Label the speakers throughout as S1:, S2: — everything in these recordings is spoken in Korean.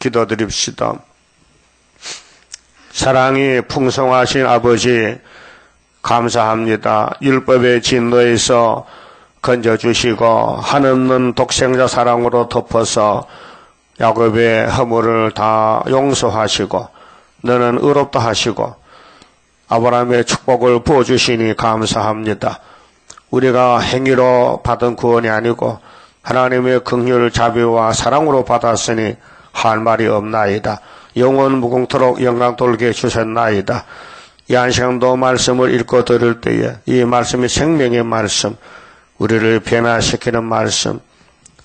S1: 기도드립시다. 사랑이 풍성하신 아버지 감사합니다. 율법의 진노에서 건져주시고 한없는 독생자 사랑으로 덮어서 야곱의 허물을 다 용서하시고 너는 의롭다 하시고 아브라함의 축복을 부어주시니 감사합니다. 우리가 행위로 받은 구원이 아니고 하나님의 긍휼 자비와 사랑으로 받았으니 할 말이 없나이다. 영원 무궁토록 영광 돌게 주셨나이다. 이 한 시간도 말씀을 읽고 들을 때에 이 말씀이 생명의 말씀, 우리를 변화시키는 말씀,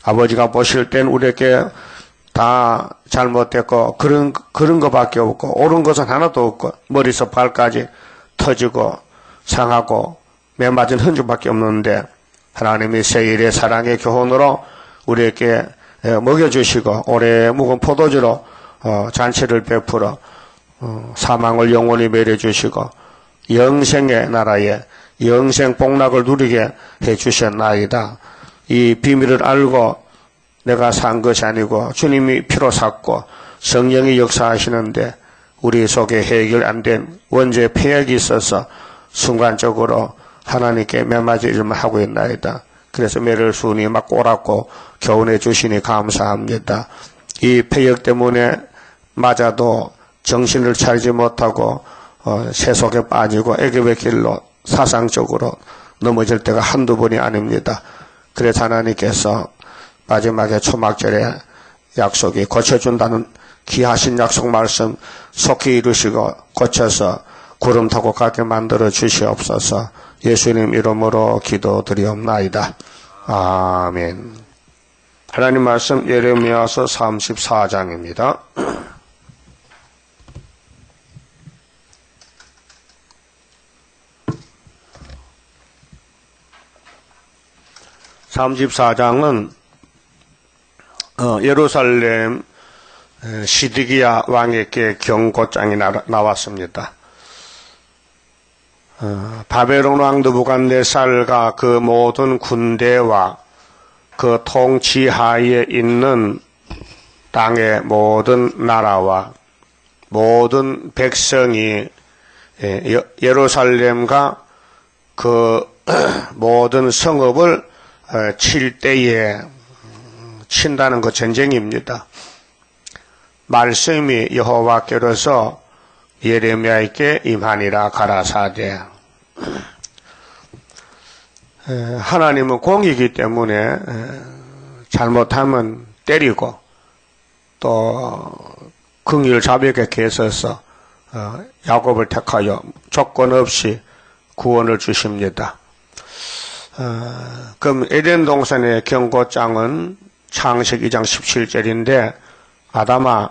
S1: 아버지가 보실 땐 우리에게 다 잘못됐고 그런 것밖에 없고 옳은 것은 하나도 없고 머리에서 발까지 터지고 상하고 매맞은 흔적밖에 없는데 하나님이 세일의 사랑의 교훈으로 우리에게 먹여주시고 올해 묵은 포도주로 잔치를 베풀어 사망을 영원히 매려주시고 영생의 나라에 영생 복락을 누리게 해주셨나이다. 이 비밀을 알고 내가 산 것이 아니고 주님이 피로 샀고 성령이 역사하시는데 우리 속에 해결 안 된 원죄 폐역이 있어서 순간적으로 하나님께 매맞을 일만 하고 있나이다. 그래서 매를 순이 막 꼬랐고 교훈해 주시니 감사합니다. 이 폐역 때문에 맞아도 정신을 차리지 못하고 세속에 빠지고 애굽의 길로 사상적으로 넘어질 때가 한두 번이 아닙니다. 그래서 하나님께서 마지막에 초막절에 약속이 고쳐준다는 귀하신 약속 말씀 속히 이루시고 고쳐서 구름 타고 가게 만들어 주시옵소서. 예수님 이름으로 기도드리옵나이다. 아멘. 하나님 말씀 예레미야서 34장입니다. (34장은) 예루살렘 시드기야 왕에게 경고장이 나왔습니다. 바벨론 왕 느부갓네살과 그 모든 군대와 그 통치하에 있는 땅의 모든 나라와 모든 백성이 예루살렘과 그 모든 성읍을 칠 때에 친다는 그 전쟁입니다. 말씀이 여호와께로서 예레미야에게 임하니라 가라사대. 하나님은 공이기 때문에 잘못하면 때리고 또 긍휼 자비하게 계셔서 야곱을 택하여 조건 없이 구원을 주십니다. 그럼 에덴 동산의 경고장은 창세기 2장 17절인데 아담아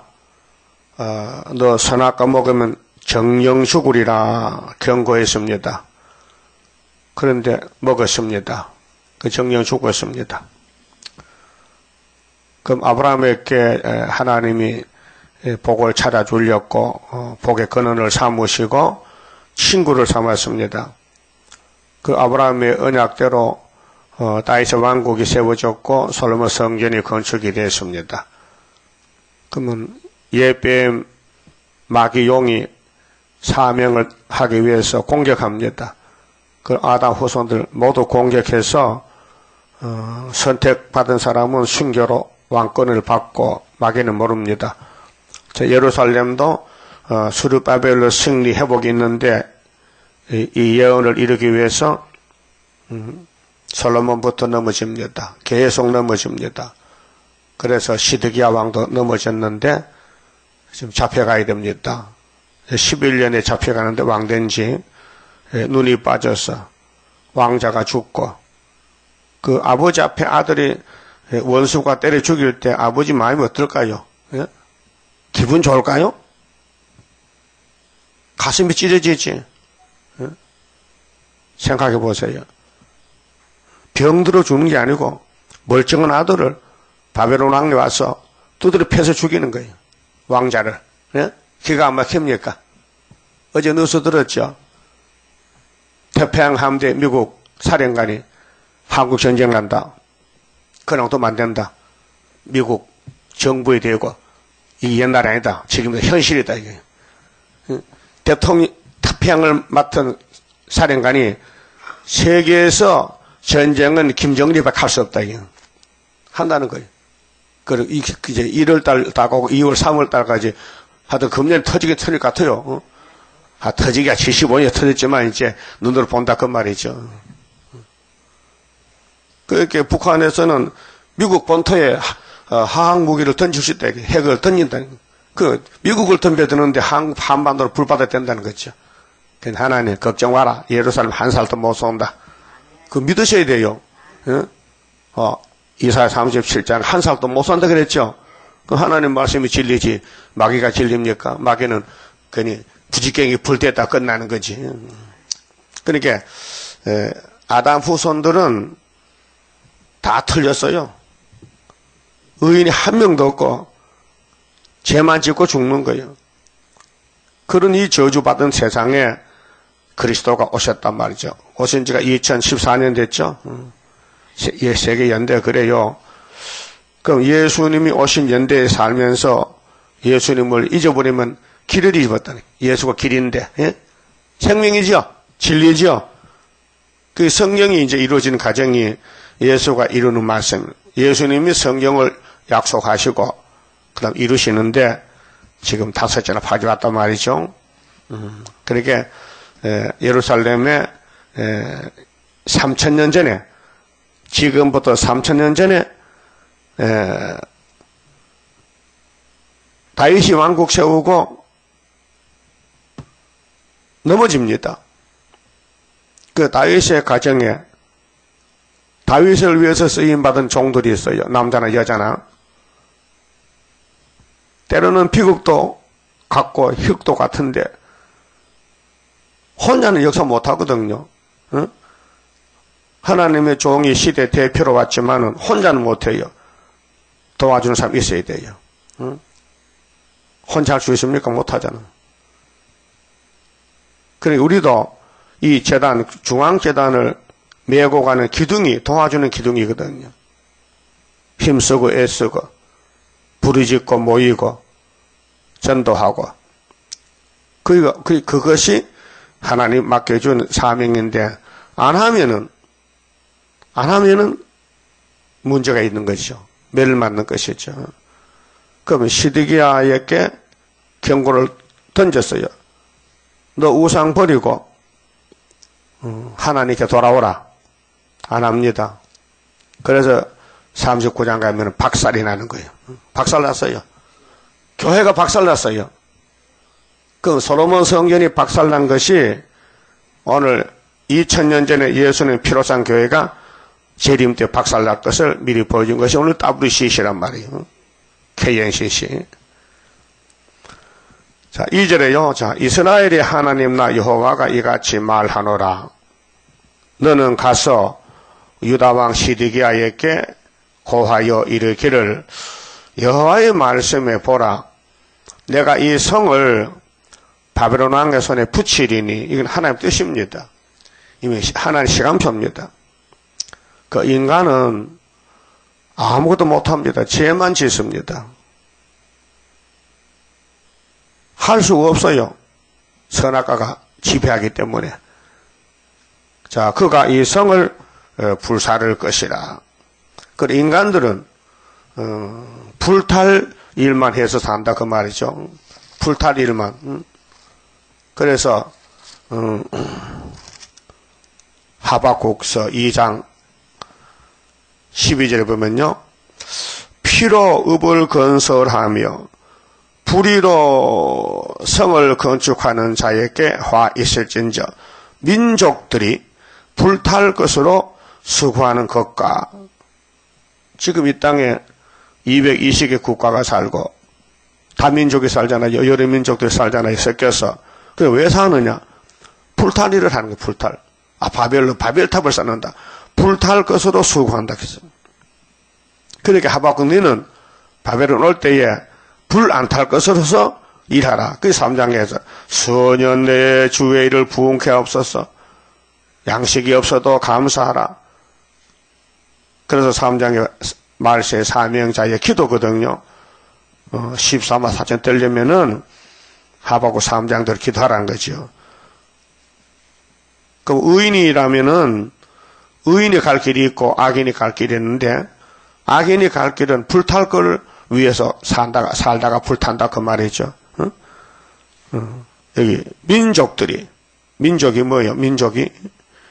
S1: 너 선악과 먹으면 정령 죽으리라 경고했습니다. 그런데 먹었습니다. 그 정령 죽었습니다. 그럼 아브라함에게 하나님이 복을 찾아주려고 복의 근원을 삼으시고 친구를 삼았습니다. 그 아브라함의 언약대로 다윗의 왕국이 세워졌고 솔로몬 성전이 건축이 됐습니다. 그러면 예뱀 마귀 용이 사명을 하기 위해서 공격합니다. 그 아담 후손들 모두 공격해서 선택받은 사람은 순교로 왕권을 받고 마귀는 모릅니다. 예루살렘도 수르바벨로 승리 회복이 있는데 이 예언을 이루기 위해서 솔로몬부터 넘어집니다. 계속 넘어집니다. 그래서 시드기야 왕도 넘어졌는데 지금 잡혀가야 됩니다. 11년에 잡혀가는데 왕된 지 눈이 빠져서 왕자가 죽고 그 아버지 앞에 아들이 원수가 때려 죽일 때 아버지 마음이 어떨까요? 예? 기분 좋을까요? 가슴이 찢어지지. 예? 생각해 보세요. 병들어 죽는 게 아니고 멀쩡한 아들을 바벨론 왕이 와서 두드려 패서 죽이는 거예요. 왕자를. 예? 기가 안 막힙니까? 어제 뉴스 들었죠? 태평양 함대 미국 사령관이 한국 전쟁 난다. 그냥 또 만든다. 미국 정부에 대고 이 옛날이 아니다. 지금도 현실이다, 이게. 대통령, 태평양을 맡은 사령관이 세계에서 전쟁은 김정일밖에 할 수 없다, 이게. 한다는 거예요. 그리고 이제 1월달 다가오고 2월, 3월달까지 하여튼 금년에 터지긴 터질 것 같아요. 터지기가 75년에 터졌지만 이제 눈으로 본다 그 말이죠. 그렇게 북한에서는 미국 본토에 화학 무기를 던질 수 있다. 핵을 던진다. 그 미국을 덤벼드는데 한반도로 불받아야 된다는 거죠. 하나님 걱정 마라. 예루살렘 한 살도 못 쏜다. 그 믿으셔야 돼요. 이사야 37장 한 살도 못 쏜다 그랬죠. 그 하나님 말씀이 진리지 마귀가 진리입니까? 마귀는 괜히 부지깽이 불때다 끝나는 거지. 그러니까 아담 후손들은 다 틀렸어요. 의인이 한 명도 없고 죄만 짓고 죽는 거예요. 그런 이 저주받은 세상에 그리스도가 오셨단 말이죠. 오신 지가 2014년 됐죠. 세계 연대 그래요. 그럼 예수님이 오신 연대에 살면서 예수님을 잊어버리면 길을 잊어버렸다니. 예수가 길인데, 예? 생명이죠? 진리죠? 그 성령이 이제 이루어지는 과정이 예수가 이루는 말씀. 예수님이 성경을 약속하시고, 그 다음 이루시는데, 지금 5째나 파괴왔단 말이죠. 그러니까, 예루살렘에, 3,000년 전에, 지금부터 3,000년 전에, 다윗이 왕국 세우고 넘어집니다. 그 다윗의 가정에 다윗을 위해서 쓰임받은 종들이 있어요. 남자나 여자나. 때로는 비극도 같고 흙도 같은데 혼자는 역사 못하거든요. 응? 하나님의 종이 시대 대표로 왔지만은 혼자는 못해요. 도와주는 사람이 있어야 돼요. 응? 혼자 할 수 있습니까? 못하잖아. 그래, 우리도 이 재단, 중앙재단을 메고 가는 기둥이, 도와주는 기둥이거든요. 힘쓰고 애쓰고, 부르짖고 모이고, 전도하고. 그것이 하나님 맡겨준 사명인데, 안 하면은 문제가 있는 것이죠. 매를 맞는 것이죠. 그러면 시드기야에게 경고를 던졌어요. 너 우상 버리고 하나님께 돌아오라. 안 합니다. 그래서 39장 가면 박살이 나는 거예요. 박살났어요. 교회가 박살났어요. 그 솔로몬 성전이 박살난 것이 오늘 2000년 전에 예수님 피로 산 교회가 재림 때 박살날 것을 미리 보여준 것이 오늘 WCC란 말이에요. KNCC. 자, 2절에요. 자, 이스라엘의 하나님 나 여호와가 이같이 말하노라. 너는 가서 유다왕 시드기야에게 고하여 이르기를 여호와의 말씀에 보라. 내가 이 성을 바벨론 왕의 손에 붙이리니 이건 하나님 뜻입니다. 이미 하나님 시간표입니다. 그 인간은 아무것도 못합니다. 죄만 짓습니다. 할 수가 없어요. 선악과가 지배하기 때문에. 자, 그가 이 성을 불사를 것이라. 그 인간들은 불탈 일만 해서 산다 그 말이죠. 불탈 일만. 그래서 하박국서 2장 12절에 보면요. 피로 읍을 건설하며 불의로 성을 건축하는 자에게 화 있을진저 민족들이 불탈 것으로 수고하는 것과 지금 이 땅에 220개 국가가 살고 다민족이 살잖아요. 여러 민족들이 살잖아요. 섞여서. 그래 왜 사느냐? 불탈 일을 하는 거예요. 불탈. 바벨탑을 쌓는다. 불탈 것으로 수고한다. 그러니까 하박국 너는 바벨론 올 때에 불 안 탈 것으로서 일하라. 그 3장에서 수년 내에 주의 일을 부응케 하옵소서. 양식이 없어도 감사하라. 그래서 3장의 말세 사명자의 기도거든요. 14만 4천 되려면은 하박국 3장대로 기도하라는 거죠. 그럼 의인이라면은 의인이 갈 길이 있고 악인이 갈 길이 있는데 악인이 갈 길은 불탈 걸 위해서 살다가 불탄다 그 말이죠. 여기 민족이 뭐예요?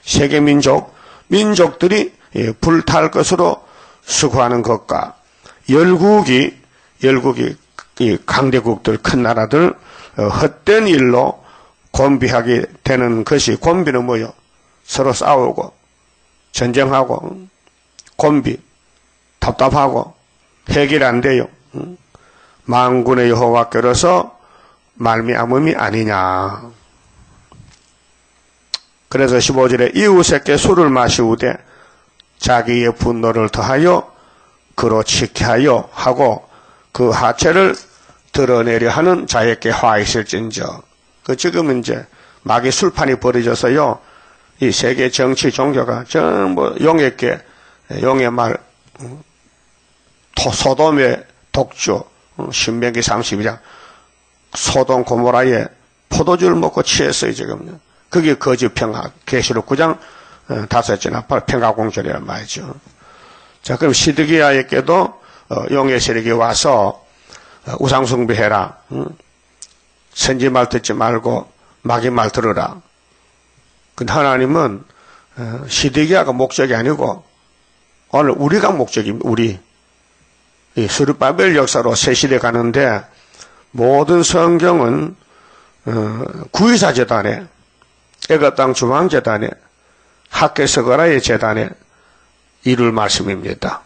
S1: 세계 민족들이 불탈 것으로 수고하는 것과 열국이 이 강대국들 큰 나라들 헛된 일로 곤비하게 되는 것이 곤비는 뭐예요? 서로 싸우고 전쟁하고 곤비 답답하고 해결 안 돼요. 만군의 여호와께로서 말미암음이 아니냐. 그래서 15절에 이웃에게 술을 마시우되 자기의 분노를 더하여 그로 치켜하여 하고 그 하체를 드러내려 하는 자에게 화 있을진저. 지금은 이제 마귀 술판이 벌어져서요. 이 세계 정치 종교가 전부 용의 말 소돔의 독주 신명기 32장 소돔 고모라에 포도주를 먹고 취했어요. 지금 그게 거짓 평화 계시록 9장 5절이나 8 평화공절이란 말이죠. 자, 그럼 시드기야에게도 용의 세력이 와서 우상숭배해라. 선지 말 듣지 말고 마귀 말 들으라. 근데 하나님은 시드기야가 목적이 아니고 오늘 우리가 목적입니다. 우리 이 스룹바벨 역사로 새 시대 가는데 모든 성경은 구의사 재단에 애가 땅 주왕 재단에 학계서거라의 재단에 이룰 말씀입니다.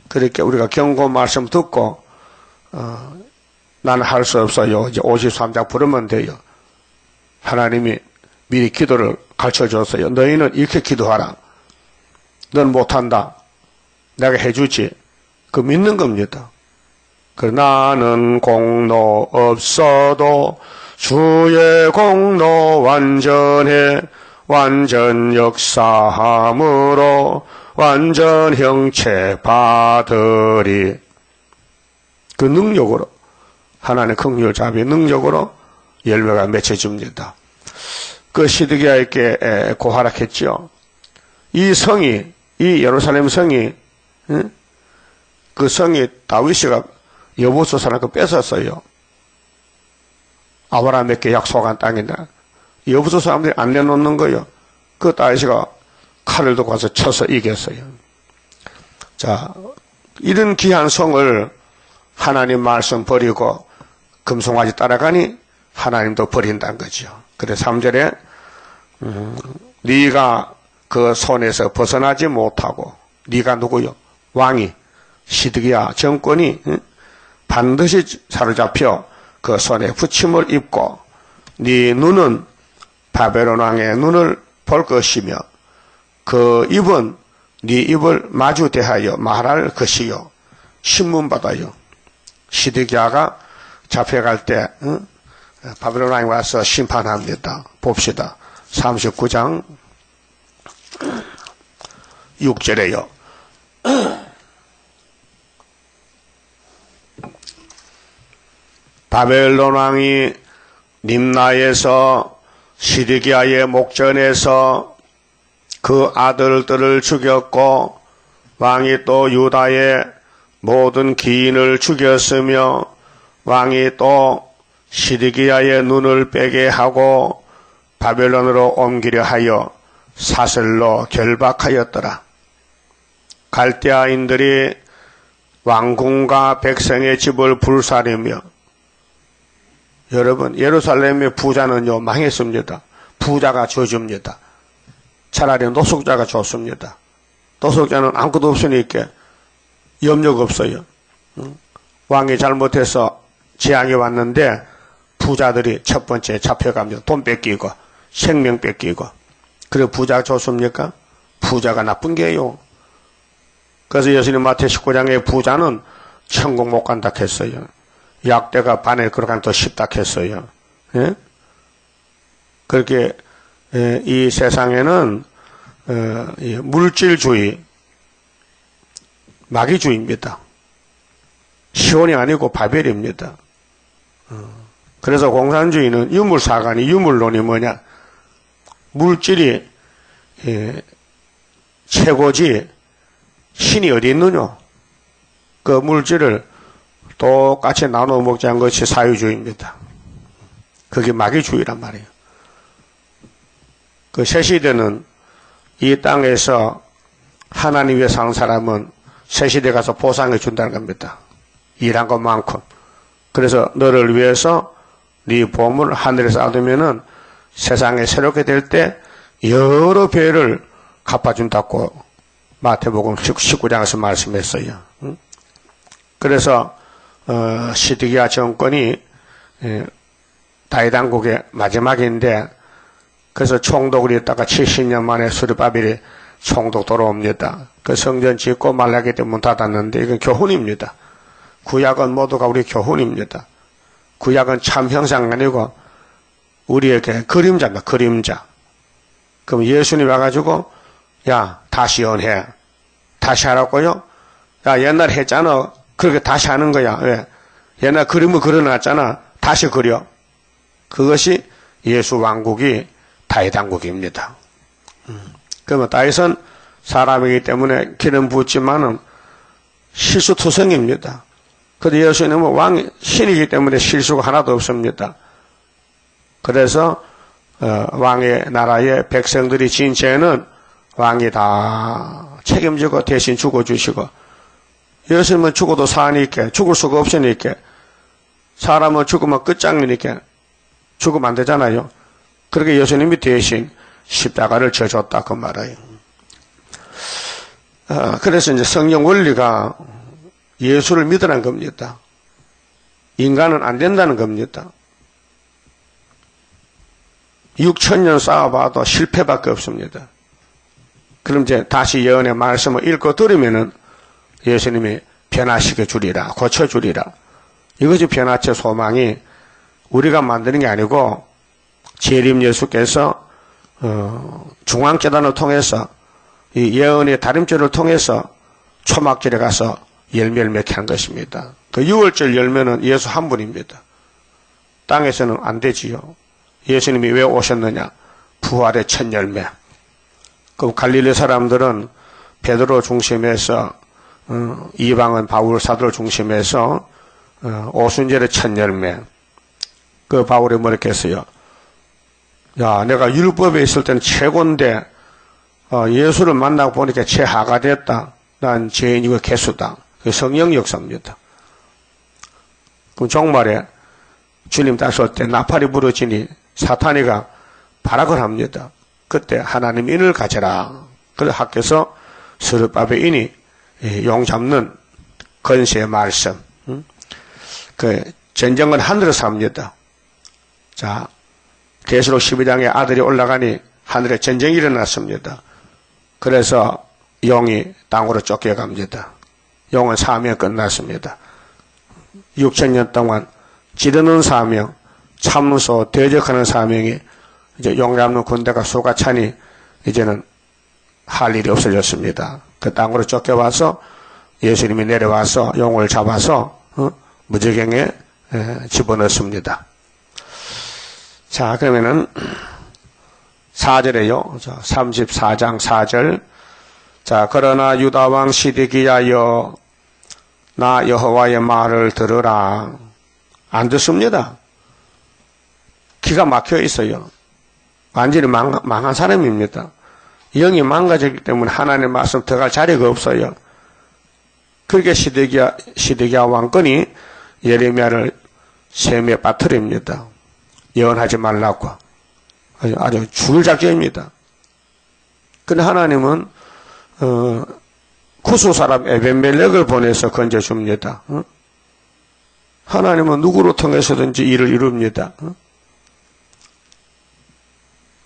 S1: 그렇게 우리가 경고 말씀 듣고 나는 할 수 없어요. 이제 53장 부르면 돼요. 하나님이 미리 기도를 가르쳐줬어요. 너희는 이렇게 기도하라. 넌 못한다. 내가 해주지. 그 믿는 겁니다. 나는 공로 없어도 주의 공로 완전해 완전 역사함으로 완전 형체 받으리. 그 능력으로 하나님의 긍휼 자비의 능력으로 열매가 맺혀집니다. 그 시드기야에게 고하락했죠. 이 성이 이 예루살렘 성이 그 성이 다윗이가 여보수 사람을 뺏었어요. 아브라함에게 약속한 땅이다. 여보수 사람들이 안 내놓는 거예요. 그 다윗이가 칼을 들고 가서 쳐서 이겼어요. 자, 이런 귀한 성을 하나님 말씀 버리고 금송아지 따라가니 하나님도 버린다는 거죠. 그래서 3절에 네가 그 손에서 벗어나지 못하고 네가 누구요? 왕이 시드기야 정권이 반드시 사로잡혀 그 손에 붙임을 입고 네 눈은 바벨론 왕의 눈을 볼 것이며 그 입은 네 입을 마주 대하여 말할 것이요. 신문 받아요. 시드기야가 잡혀갈 때 바벨론 왕이 와서 심판합니다. 봅시다. 39장 6절에요. 바벨론 왕이 림나에서 시드기야의 목전에서 그 아들들을 죽였고 왕이 또 유다의 모든 기인을 죽였으며 왕이 또 시드기야의 눈을 빼게 하고 바벨론으로 옮기려 하여 사슬로 결박하였더라. 갈대아인들이 왕궁과 백성의 집을 불사르며 여러분 예루살렘의 부자는요 망했습니다. 부자가 저줍니다. 차라리 노숙자가 좋습니다. 노숙자는 아무것도 없으니까 염려가 없어요. 왕이 잘못해서 재앙이 왔는데 부자들이 첫 번째 잡혀갑니다. 돈 뺏기고 생명 뺏기고. 그래 부자가 좋습니까? 부자가 나쁜 게요. 그래서 예수님 마태 19장에 부자는 천국 못 간다 했어요. 약대가 반에 들어간 더 쉽다 했어요. 예? 그렇게 이 세상에는 물질주의, 마귀주의입니다. 시온이 아니고 바벨입니다. 그래서 공산주의는 유물사관이 유물론이 뭐냐? 물질이 최고지 신이 어디 있느냐? 그 물질을 똑같이 나눠 먹자는 것이 사유주의입니다. 그게 마귀주의란 말이에요. 그 새시대는 이 땅에서 하나님 위해 산 사람은 새시대 가서 보상해 준다는 겁니다. 일한 것만큼. 그래서 너를 위해서 네 보물을 하늘에서 얻으면은 세상에 새롭게 될 때 여러 배를 갚아준다고 마태복음 19장에서 말씀했어요. 그래서 시드기야 정권이 다윗 왕국의 마지막인데 그래서 총독을 했다가 70년 만에 수르바벨이 총독 돌아옵니다. 그 성전 짓고 말라기 때 문 닫았는데 이건 교훈입니다. 구약은 모두가 우리 교훈입니다. 구약은 참 형상 아니고 우리에게 그림자입니다. 그림자. 그럼 예수님 와가지고 야 다시 연해. 다시 하라고요? 야 옛날 했잖아. 그렇게 다시 하는 거야. 왜? 옛날 그림을 그려놨잖아. 다시 그려. 그것이 예수 왕국이 다윗 왕국입니다. 그러면 다윗은 사람이기 때문에 기름 붓지만은 실수투성입니다. 그런데 예수님은 신이기 때문에 실수가 하나도 없습니다. 그래서 왕의 나라의 백성들이 진 죄는 왕이 다 책임지고 대신 죽어주시고 예수님은 죽어도 사니까 죽을 수가 없으니까 사람은 죽으면 끝장이니까 죽으면 안 되잖아요. 그렇게 예수님이 대신 십자가를 져줬다 그 말이에요. 그래서 이제 성경 원리가 예수를 믿으라는 겁니다. 인간은 안 된다는 겁니다. 6,000년 쌓아봐도 실패밖에 없습니다. 그럼 이제 다시 예언의 말씀을 읽고 들으면은 예수님이 변화시켜 주리라, 고쳐 주리라. 이것이 변화체 소망이 우리가 만드는 게 아니고 재림 예수께서 중앙재단을 통해서 이 예언의 다림줄을 통해서 초막절에 가서 열매를 맺게 한 것입니다. 그 6월절 열매는 예수 한 분입니다. 땅에서는 안 되지요. 예수님이 왜 오셨느냐? 부활의 첫 열매. 그럼 갈릴리 사람들은 베드로 중심에서 이방은 바울 사도를 중심해서 오순절의 첫 열매. 그 바울이 뭐랬게 했어요? 야, 내가 율법에 있을 때는 최고인데 예수를 만나고 보니까 최하가 됐다. 난 죄인이고 개수다. 그 성령 역사입니다. 그럼 종말에 주님 다시 올 때 나팔이 부러지니 사탄이가 발악을 합니다. 그때 하나님 인을 가져라. 그래서 학교에서 스룹바벨인이 용 잡는 건세의 말씀. 그 전쟁은 하늘에서 합니다. 자, 계시록 12장에 아들이 올라가니 하늘에 전쟁이 일어났습니다. 그래서 용이 땅으로 쫓겨갑니다. 용은 사명 끝났습니다. 6,000년 동안 지르는 사명, 참소, 대적하는 사명이 이제 용 잡는 군대가 수가 차니 이제는 할 일이 없어졌습니다. 그 땅으로 쫓겨와서 예수님이 내려와서 용을 잡아서 무저갱에 집어넣습니다. 자, 그러면은 4절에요. 34장 4절. 자, 그러나 유다왕 시드기야여 나 여호와의 말을 들으라. 안 듣습니다. 기가 막혀 있어요. 완전히 망한 사람입니다. 영이 망가졌기 때문에 하나님의 말씀 들어갈 자리가 없어요. 그렇게 시드기야 왕권이 예레미야를 셈에 빠뜨립니다. 예언하지 말라고. 아주 죽을 작전입니다. 그런데 하나님은 구수 사람 에벤멜렉을 보내서 건져줍니다. 하나님은 누구로 통해서든지 일을 이룹니다.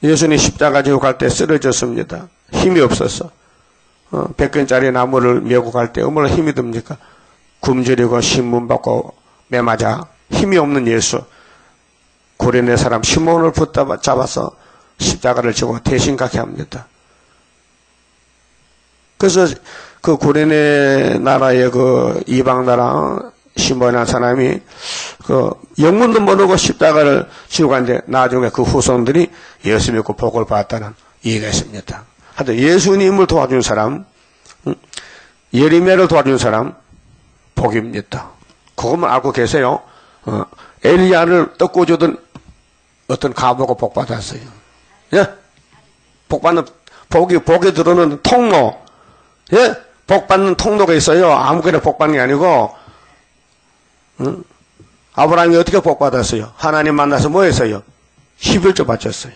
S1: 예수님 십자가 지고 갈 때 쓰러졌습니다. 힘이 없어서 100근짜리 나무를 메고 갈 때 얼마나 힘이 듭니까? 굶주리고 신문 받고 매맞아 힘이 없는 예수. 구레네 사람 시몬을 붙잡아서 십자가를 지고 대신 가게 합니다. 그래서 그 구레네 나라의 그 이방 나라 시몬이라는 사람이 영문도 모르고 십자가를 지고 갔는데 나중에 그 후손들이 예수 믿고 복을 받았다는 이해가 있습니다. 하여튼 예수님을 도와준 사람, 예레미야를 도와준 사람 복입니다. 그것만 알고 계세요. 엘리야를 떡구주던 어떤 가보고 복 받았어요. 예? 복에 들어오는 통로, 예? 복 받는 통로가 있어요. 아무거나 복 받는 게 아니고, 아브라함이 어떻게 복 받았어요? 하나님 만나서 뭐 했어요? 11조 바쳤어요.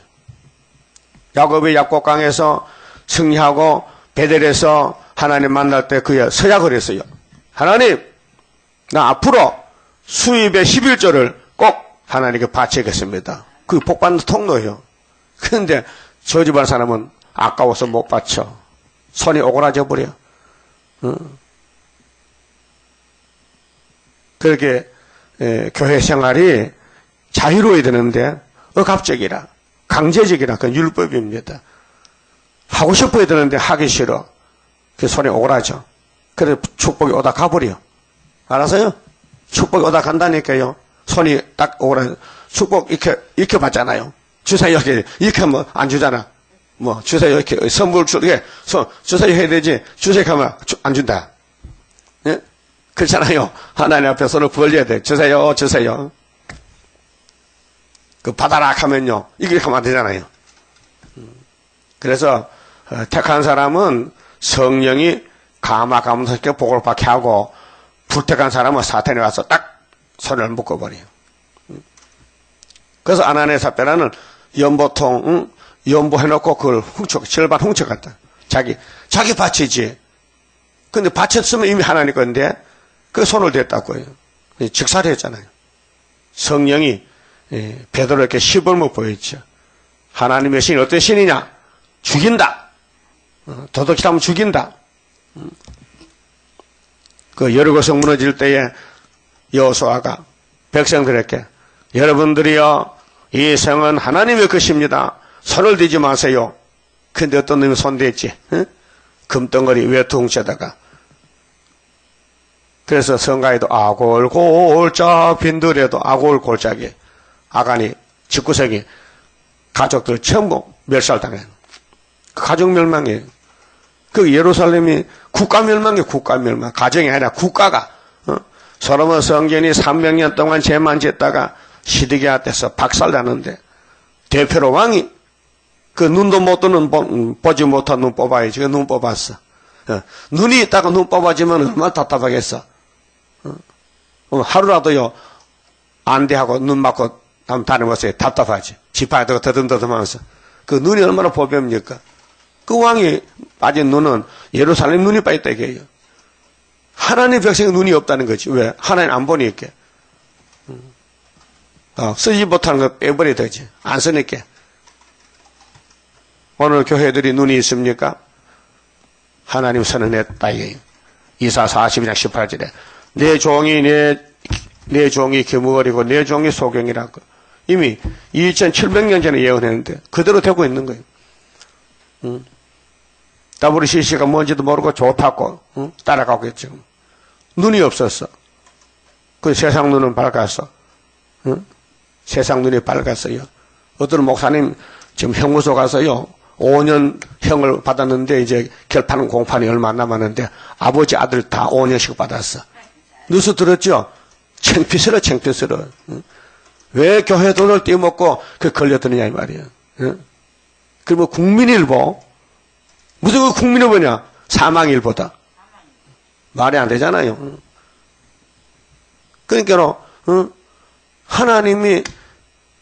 S1: 야곱이 약곡강에서 승리하고 베델에서 하나님 만날 때 그의 서약을 했어요. 하나님, 나 앞으로 수입의 11조를 꼭 하나님께 바치겠습니다. 그게 복 받는 통로예요. 그런데 저 집안 사람은 아까워서 못 바쳐. 손이 오그라져 버려. 그렇게 교회 생활이 자유로워야 되는데 억압적이라 강제적이라 그건 율법입니다. 하고 싶어야 되는데 하기 싫어. 그 손이 오그라져. 그래서 축복이 오다 가버려. 알았어요? 축복이 오다 간다니까요. 손이 딱 오그라져. 축복 이렇게 받잖아요. 주세요 이렇게 하면 안 주잖아. 뭐 주세요 이렇게 선물 주게 주세요 해야 되지. 주세요 하면 안 준다. 예? 그렇잖아요. 하나님 앞에 손을 벌려야 돼. 주세요. 그 받아라 하면요. 이렇게 하면 안 되잖아요. 그래서 택한 사람은 성령이 감화감사롭게 복을 받게 하고 불택한 사람은 사탄이 와서 딱 손을 묶어버려요. 그래서 아나니아 삽비라는 연보통 연보해놓고 그걸 절반 훔쳐갔다. 자기 밭이지. 근데 밭이었으면 이미 하나님 건데 그 손을 댔다고요. 직사를 했잖아요. 성령이 베드로에게 시범을 보였죠. 하나님의 신이 어떤 신이냐? 죽인다. 도둑질하면 죽인다. 그 여리고성 무너질 때에 여호수아가 백성들에게 여러분들이요 이 성은 하나님의 것입니다. 손을 대지 마세요. 근데 어떤 놈이 손댔지? 금덩어리 외투 훔쳐다가. 그래서 성가에도 아골골짝 빈들에도 아골골짝이 아간이 집구석이 가족들 전부 멸살당해. 가족 멸망이에요. 그 예루살렘이 국가 멸망이에요. 국가 멸망. 가정이 아니라 국가가. 솔로몬 성전이 300년 동안 죄만 짓다가 시드기야 때서 박살나는데 대표로 왕이 그 눈도 못 뜨는 보지 못한 눈 뽑아야지. 그 눈 뽑았어. 눈이 있다가 눈 뽑아지면 얼마나 답답하겠어. 하루라도요 안대하고 눈 맞고 한번 다녀보세요. 답답하지. 지파에다가 더듬더듬하면서 그 눈이 얼마나 보배입니까? 그 왕이 빠진 눈은 예루살렘 눈이 빠졌다 이게요. 하나님 백성의 눈이 없다는 거지. 왜? 하나님 안 보니까. 쓰지 못하는 거 빼버려야 되지. 안 쓰니까. 오늘 교회들이 눈이 있습니까? 하나님 선언했다 이게요. 이사 40장 18절에 내 종이 내 종이 겨무거리고 내 종이 소경이라고 이미 2700년 전에 예언했는데 그대로 되고 있는 거예요. WCC가 뭔지도 모르고 좋다고 따라가고 있죠. 눈이 없었어. 그 세상 눈은 밝았어. 세상 눈이 밝았어요. 어떤 목사님 지금 형무소 가서요 5년 형을 받았는데 이제 결판 공판이 얼마 안 남았는데 아버지 아들 다 5년씩 받았어. 뉴스 들었죠? 창피스러워. 왜 교회 돈을 떼먹고 그 걸려드느냐 이 말이에요. 그리고 국민일보 무슨 그 국민일보냐? 사망일보다 말이 안 되잖아요. 그러니까 하나님이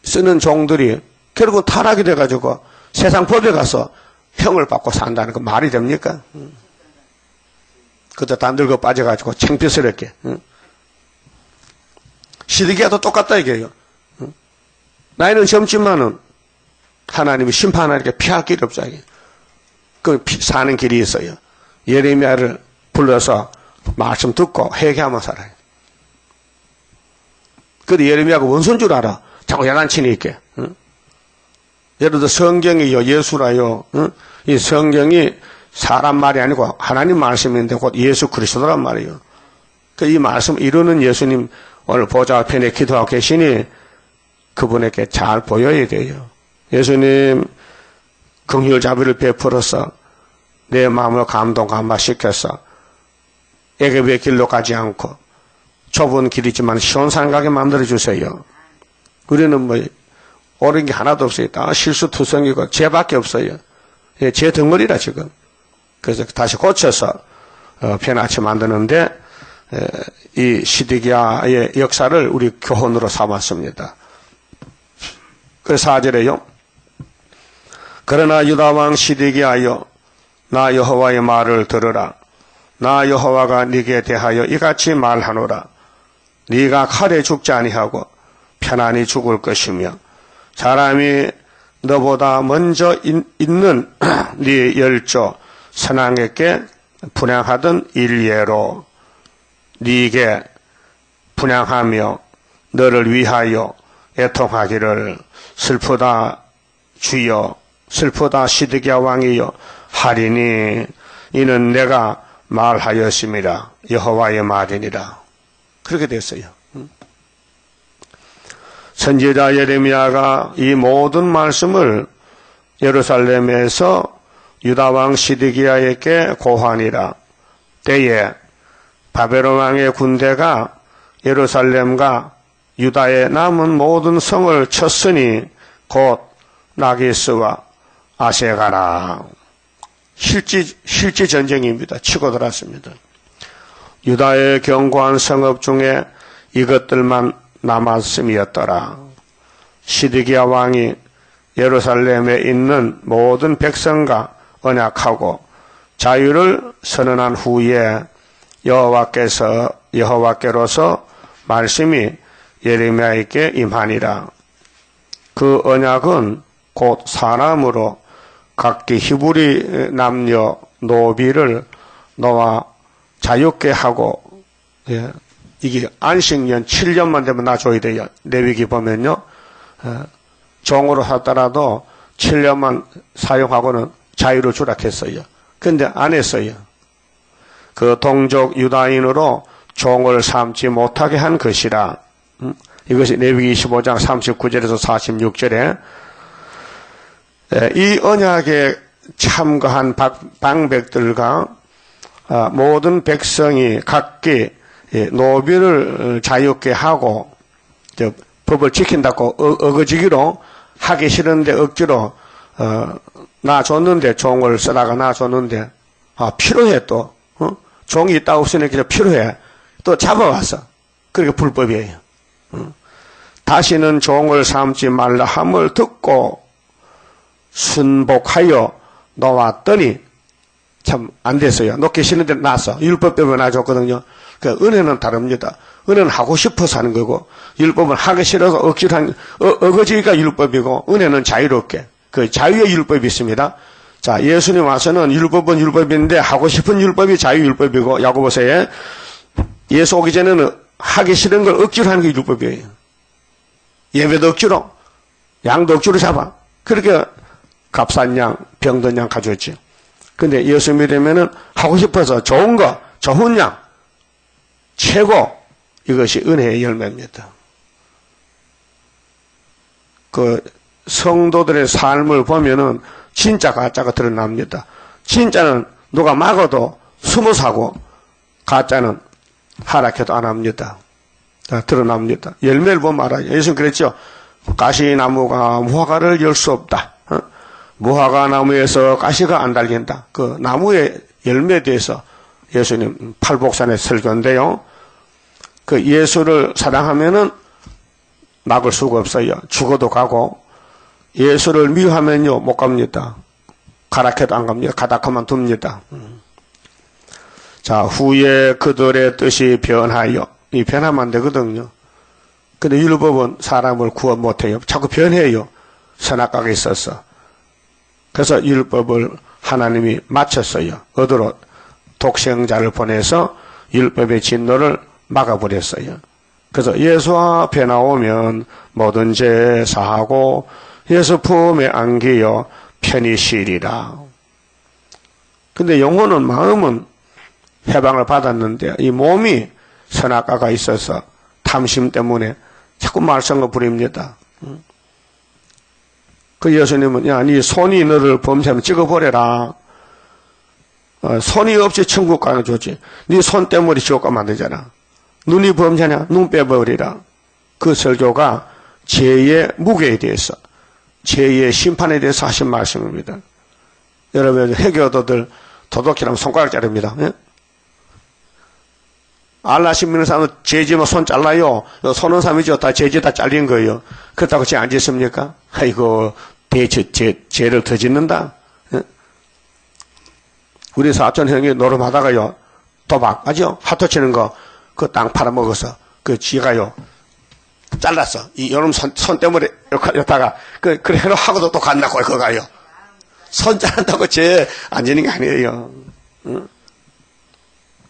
S1: 쓰는 종들이 결국 타락이 돼가지고 세상 법에 가서 형을 받고 산다는 거 말이 됩니까? 그때 다 늙어 빠져가지고 창피스럽게. 시드기야도 똑같다 이게요. 나이는 젊지만은 하나님이 심판하니까 피할 길이 없죠. 그 사는 길이 있어요. 예레미야를 불러서 말씀 듣고 회개하면 살아요. 근데 예레미야가 원수인 줄 알아. 자꾸 야단치니 있게. 예를 들어 성경이요 예수라요. 이 성경이 사람 말이 아니고 하나님 말씀인데 곧 예수 그리스도란 말이에요. 이 말씀 이루는 예수님 오늘 보좌 편에 기도하고 계시니 그분에게 잘 보여야 돼요. 예수님 긍휼 자비를 베풀어서 내 마음을 감동시켜서 애굽의 길로 가지 않고 좁은 길이지만 시원산 가게 만들어주세요. 우리는 옳은 게 하나도 없어요. 다 실수투성이고 죄밖에 없어요. 죄 덩어리라 지금. 그래서 다시 고쳐서 편하게 만드는데 이 시드기야의 역사를 우리 교훈으로 삼았습니다. 그래서 4절에요. 그러나 유다왕 시드기야여 나 여호와의 말을 들으라. 나 여호와가 네게 대하여 이같이 말하노라. 네가 칼에 죽지 아니하고 편안히 죽을 것이며 사람이 너보다 먼저 있는 네 열조 선왕에게 분향하던 일례로 네게 분향하며 너를 위하여 애통하기를 슬프다 주여 슬프다 시드기야 왕이여 하리니 이는 내가 말하였음이라 여호와의 말이니라. 그렇게 됐어요. 선지자 예레미야가 이 모든 말씀을 예루살렘에서 유다왕 시드기야에게 고하니라. 때에 바벨론 왕의 군대가 예루살렘과 유다의 남은 모든 성을 쳤으니 곧 나기스와 아세가라. 실제 전쟁입니다. 치고 들었습니다. 유다의 견고한 성읍 중에 이것들만 남았음이었더라. 시드기야 왕이 예루살렘에 있는 모든 백성과 언약하고 자유를 선언한 후에 여호와께로서 말씀이 예레미야에게 임하니라. 그 언약은 곧 사람으로 각기 히브리 남녀 노비를 놓아 자유케 하고 이게 안식년 7년만 되면 놔줘야 돼요. 레위기 보면요. 종으로 살더라도 7년만 사용하고는 자유를 주라 했어요. 근데 안 했어요. 그 동족 유다인으로 종을 삼지 못하게 한 것이라. 이것이 레위기 25장 39절에서 46절에 이 언약에 참가한 방백들과 모든 백성이 각기 노비를 자유케 하고 법을 지킨다고 어거지기로 하기 싫은데 억지로 놔줬는데 종을 쓰다가 놔줬는데 필요해 또 종이 있다 없으니까 필요해 또 잡아왔어. 그게 불법이에요. 다시는 종을 삼지 말라 함을 듣고 순복하여 놓았더니 참 안 됐어요. 놓기 싫은데 놨어. 율법 때문에 놔줬거든요. 그러니까 은혜는 다릅니다. 은혜는 하고 싶어서 하는 거고 율법은 하기 싫어서 억지로 한 어거지가 율법이고 은혜는 자유롭게 그 자유의 율법이 있습니다. 자, 예수님 와서는 율법은 율법인데 하고 싶은 율법이 자유율법이고 야고보서에 예수 오기 전에는 하기 싫은 걸 억지로 하는 게 율법이에요. 예배도 억지로 양도 억지로 잡아. 그렇게 값싼 양, 병든 양 가져왔지. 근데 예수 믿으면은 하고 싶어서 좋은 거, 좋은 양, 최고, 이것이 은혜의 열매입니다. 그 성도들의 삶을 보면은 진짜 가짜가 드러납니다. 진짜는 누가 막아도 숨어 사고 가짜는 하락해도 안 합니다. 드러납니다. 열매를 보면 알아요. 예수님 그랬죠. 가시나무가 무화과를 열 수 없다. 무화과 나무에서 가시가 안 달린다. 그 나무의 열매에 대해서 예수님 팔복산의 설교인데요. 그 예수를 사랑하면은 막을 수가 없어요. 죽어도 가고 예수를 미워하면요 못 갑니다. 가락해도 안 갑니다. 가다 그만둡니다. 자, 후에 그들의 뜻이 변하여 이 변하면 안 되거든요. 근데 율법은 사람을 구원 못해요. 자꾸 변해요. 선악과가 있어서. 그래서 율법을 하나님이 마쳤어요. 어디로 독생자를 보내서 율법의 진노를 막아버렸어요. 그래서 예수 앞에 나오면 모든 죄 사하고 예수 품에 안기어 편히 쉬리라. 근데 영혼은 마음은 해방을 받았는데 이 몸이 선악과가 있어서 탐심 때문에 자꾸 말썽을 부립니다. 그 예수님은 야, 네 손이 너를 범죄하면 찍어버려라. 손이 없이 천국 가는 좋지. 네 손 때문에 지옥 가면 안 되잖아. 눈이 범죄냐? 눈 빼버리라. 그 설교가 죄의 무게에 대해서, 죄의 심판에 대해서 하신 말씀입니다. 여러분, 해교도들 도덕이라면 손가락 자릅니다. 예? 알라신 믿는 사람은 죄지면 손 잘라요. 손은 사람이죠. 다 죄지 다 잘린 거예요. 그렇다고 죄 안 짓습니까? 아이고, 죄를 더 짓는다. 예? 우리 사촌 형이 노름하다가요, 도박, 아죠? 하토 치는 거, 그 땅 팔아먹어서, 그 지가요, 잘랐어. 이 여름 손 때문에, 여다가, 그래, 하고도 또 간다고, 그거 가요. 손 자른다고 죄 안 지는 게 아니에요. 응?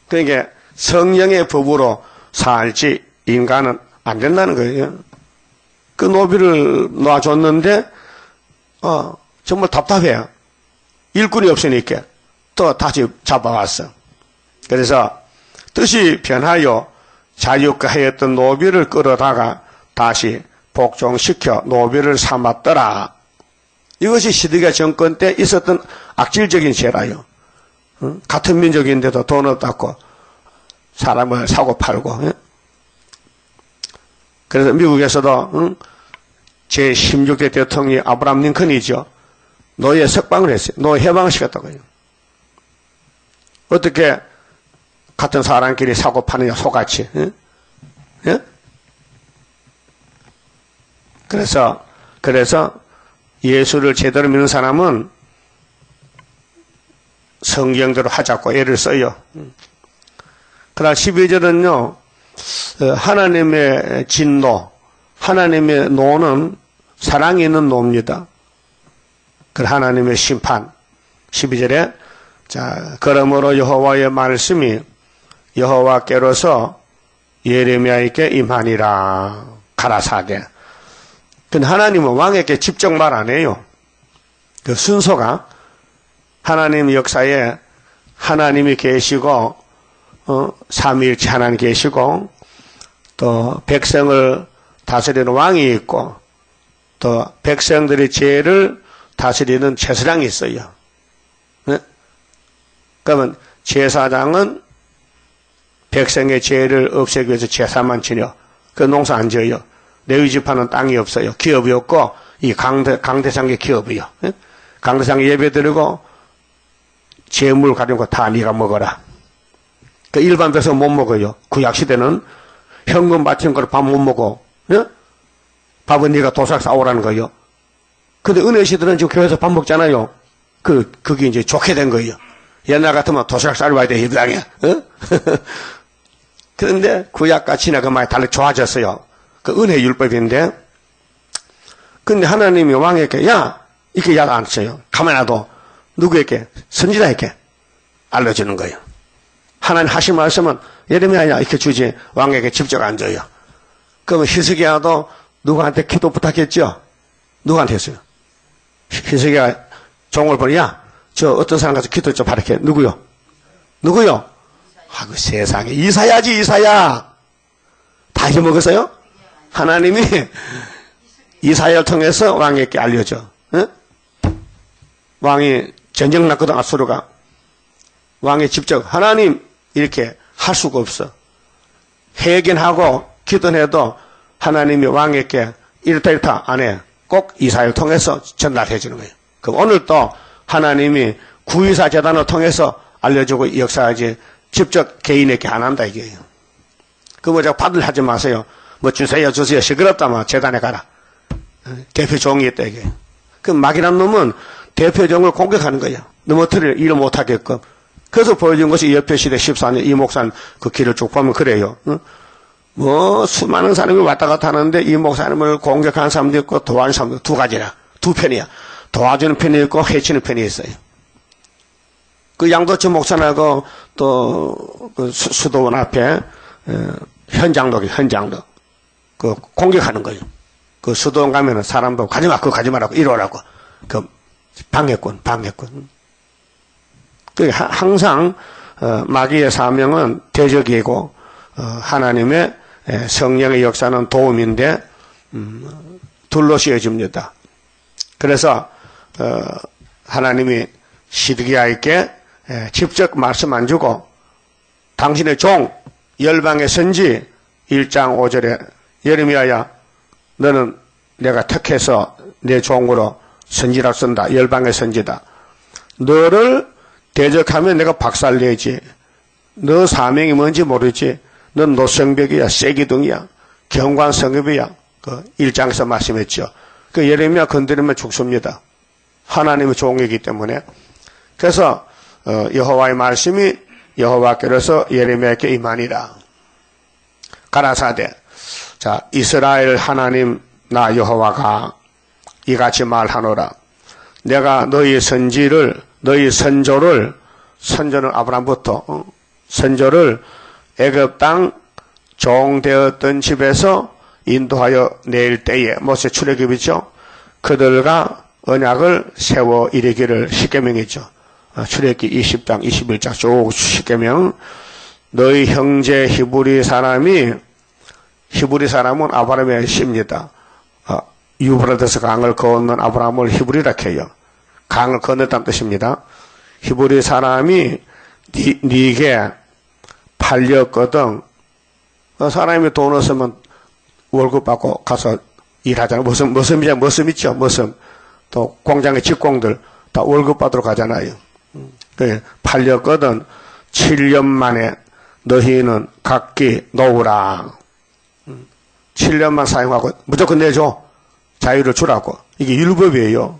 S1: 그러니까, 성령의 법으로 살지, 인간은 안 된다는 거예요. 그 노비를 놔줬는데, 정말 답답해요. 일꾼이 없으니까. 또 다시 잡아왔어. 그래서 뜻이 변하여 자유가하였던 노비를 끌어다가 다시 복종시켜 노비를 삼았더라. 이것이 시드기야 정권 때 있었던 악질적인 죄라요. 같은 민족인데도 돈 없다고 사람을 사고 팔고. 그래서 미국에서도 제16대 대통령이 아브라함 링컨이죠. 노예 석방을 했어요. 노예 해방시켰다고요. 어떻게 같은 사람끼리 사고 파느냐, 소같이. 예? 그래서 예수를 제대로 믿는 사람은 성경대로 하자고 애를 써요. 그러나 12절은요, 하나님의 진노, 하나님의 노는 사랑이 있는 노입니다. 그 하나님의 심판. 12절에 자, 그러므로 여호와의 말씀이 여호와께로서 예레미야에게 임하니라 가라사대. 근데 하나님은 왕에게 직접 말 안 해요. 그 순서가 하나님 역사에 하나님이 계시고 삼위일체 하나님 계시고 또 백성을 다스리는 왕이 있고 또 백성들의 죄를 다스리는 제사장이 있어요. 네? 그러면 제사장은 백성의 죄를 없애기 위해서 제사만 지려. 그 농사 안 지어요. 레위 지파는 땅이 없어요. 기업이 없고 이 강대상의 기업이요. 네? 강대상에 예배 드리고 재물 가진 거 다 네가 먹어라. 그 일반 백성 못 먹어요. 구약 시대는 현금 바친 걸 밥 못 먹어. 네? 밥은 네가 도시락 싸오라는 거예요. 근데 은혜 시대는 지금 교회에서 밥 먹잖아요. 그게 이제 좋게 된 거예요. 옛날 같으면 도시락 싸러 와야 돼, 입당에. 그런데 구약같이나 그 많이 달리 좋아졌어요. 그 은혜 율법인데. 근데 하나님이 왕에게, 야! 이렇게 약 안 써요. 가만히 놔도 누구에게? 선지자에게 알려주는 거예요. 하나님 하신 말씀은 예레미야야 이렇게 주지 왕에게 직접 안 줘요. 그러면 히스기야도 누구한테 기도 부탁했죠? 누구한테 했어요? 히스기야 종을 보니, 야, 저 어떤 사람 가서 기도 좀 바르게. 누구요? 아이고, 세상에. 이사야지, 이사야. 다 잊어먹었어요? 하나님이 이사야를 통해서 왕에게 알려줘. 응? 왕이 전쟁 났거든, 아수르가. 왕이 직접, 하나님, 이렇게 할 수가 없어. 회개하고 기도해도 하나님이 왕에게 이렇다 안 해. 꼭 이사야를 통해서 전달해 주는 거예요. 그럼 오늘 또 하나님이 구의사 재단을 통해서 알려주고 역사하지 직접 개인에게 안 한다 이게요. 그거 자꾸 받으려 하지 마세요. 뭐 주세요 시끄럽다면 재단에 가라. 대표 종이 있다 이게. 그 막이란 놈은 대표 종을 공격하는 거예요. 넘어뜨릴 일을 못하게끔. 그래서 보여준 것이 여표시대 14년 이목산 그 길을 쭉 보면 그래요. 뭐 수많은 사람이 왔다 갔다 하는데 이 목사님을 공격하는 사람도 있고 도와주는 사람도 두 가지라. 두 편이야. 도와주는 편이 있고 해치는 편이 있어요. 그 양도천 목사하고 또 그 수도원 앞에 현장독이 현장독 그 공격하는 거예요. 그 수도원 가면은 사람도 가지마 그거 가지 말라고 이러라고 그 방해꾼. 그 항상 마귀의 사명은 대적이고 하나님의 성령의 역사는 도움인데 둘로 씌워집니다. 그래서 하나님이 시드기야에게 직접 말씀 안 주고 당신의 종 열방의 선지 1장 5절에 예레미야야 너는 내가 택해서 내 종으로 선지라 쓴다. 열방의 선지다. 너를 대적하면 내가 박살내지. 너 사명이 뭔지 모르지. 넌 노성벽이야, 쇠기둥이야, 경관성읍이야. 그 1장에서 말씀했죠. 그 예레미야 건드리면 죽습니다. 하나님의 종이기 때문에. 그래서 여호와의 말씀이 여호와께로서 예레미야에게 임하니라. 가라사대. 자, 이스라엘 하나님 나 여호와가 이같이 말하노라. 내가 너희 선지를, 너희 선조는 아브라함부터 선조를 애굽 땅 종되었던 집에서 인도하여 낼 때에 모세 출애굽이죠. 그들과 언약을 세워 이르기를 십계명이죠. 출애굽기 20장 21장 쭉 십계명. 너희 형제 히브리 사람은 아브라함의 씨입니다. 유브라데스 강을 건넌 아브라함을 히브리라 해요. 강을 건넜다는 뜻입니다. 히브리 사람이 네게 팔렸거든. 사람이 돈 없으면 월급 받고 가서 일하잖아. 머슴 있죠. 머슴. 또 공장의 직공들 다 월급 받으러 가잖아요. 팔렸거든. 7년 만에 너희는 각기 놓으라. 7년만 사용하고 무조건 내줘. 자유를 주라고. 이게 율법이에요.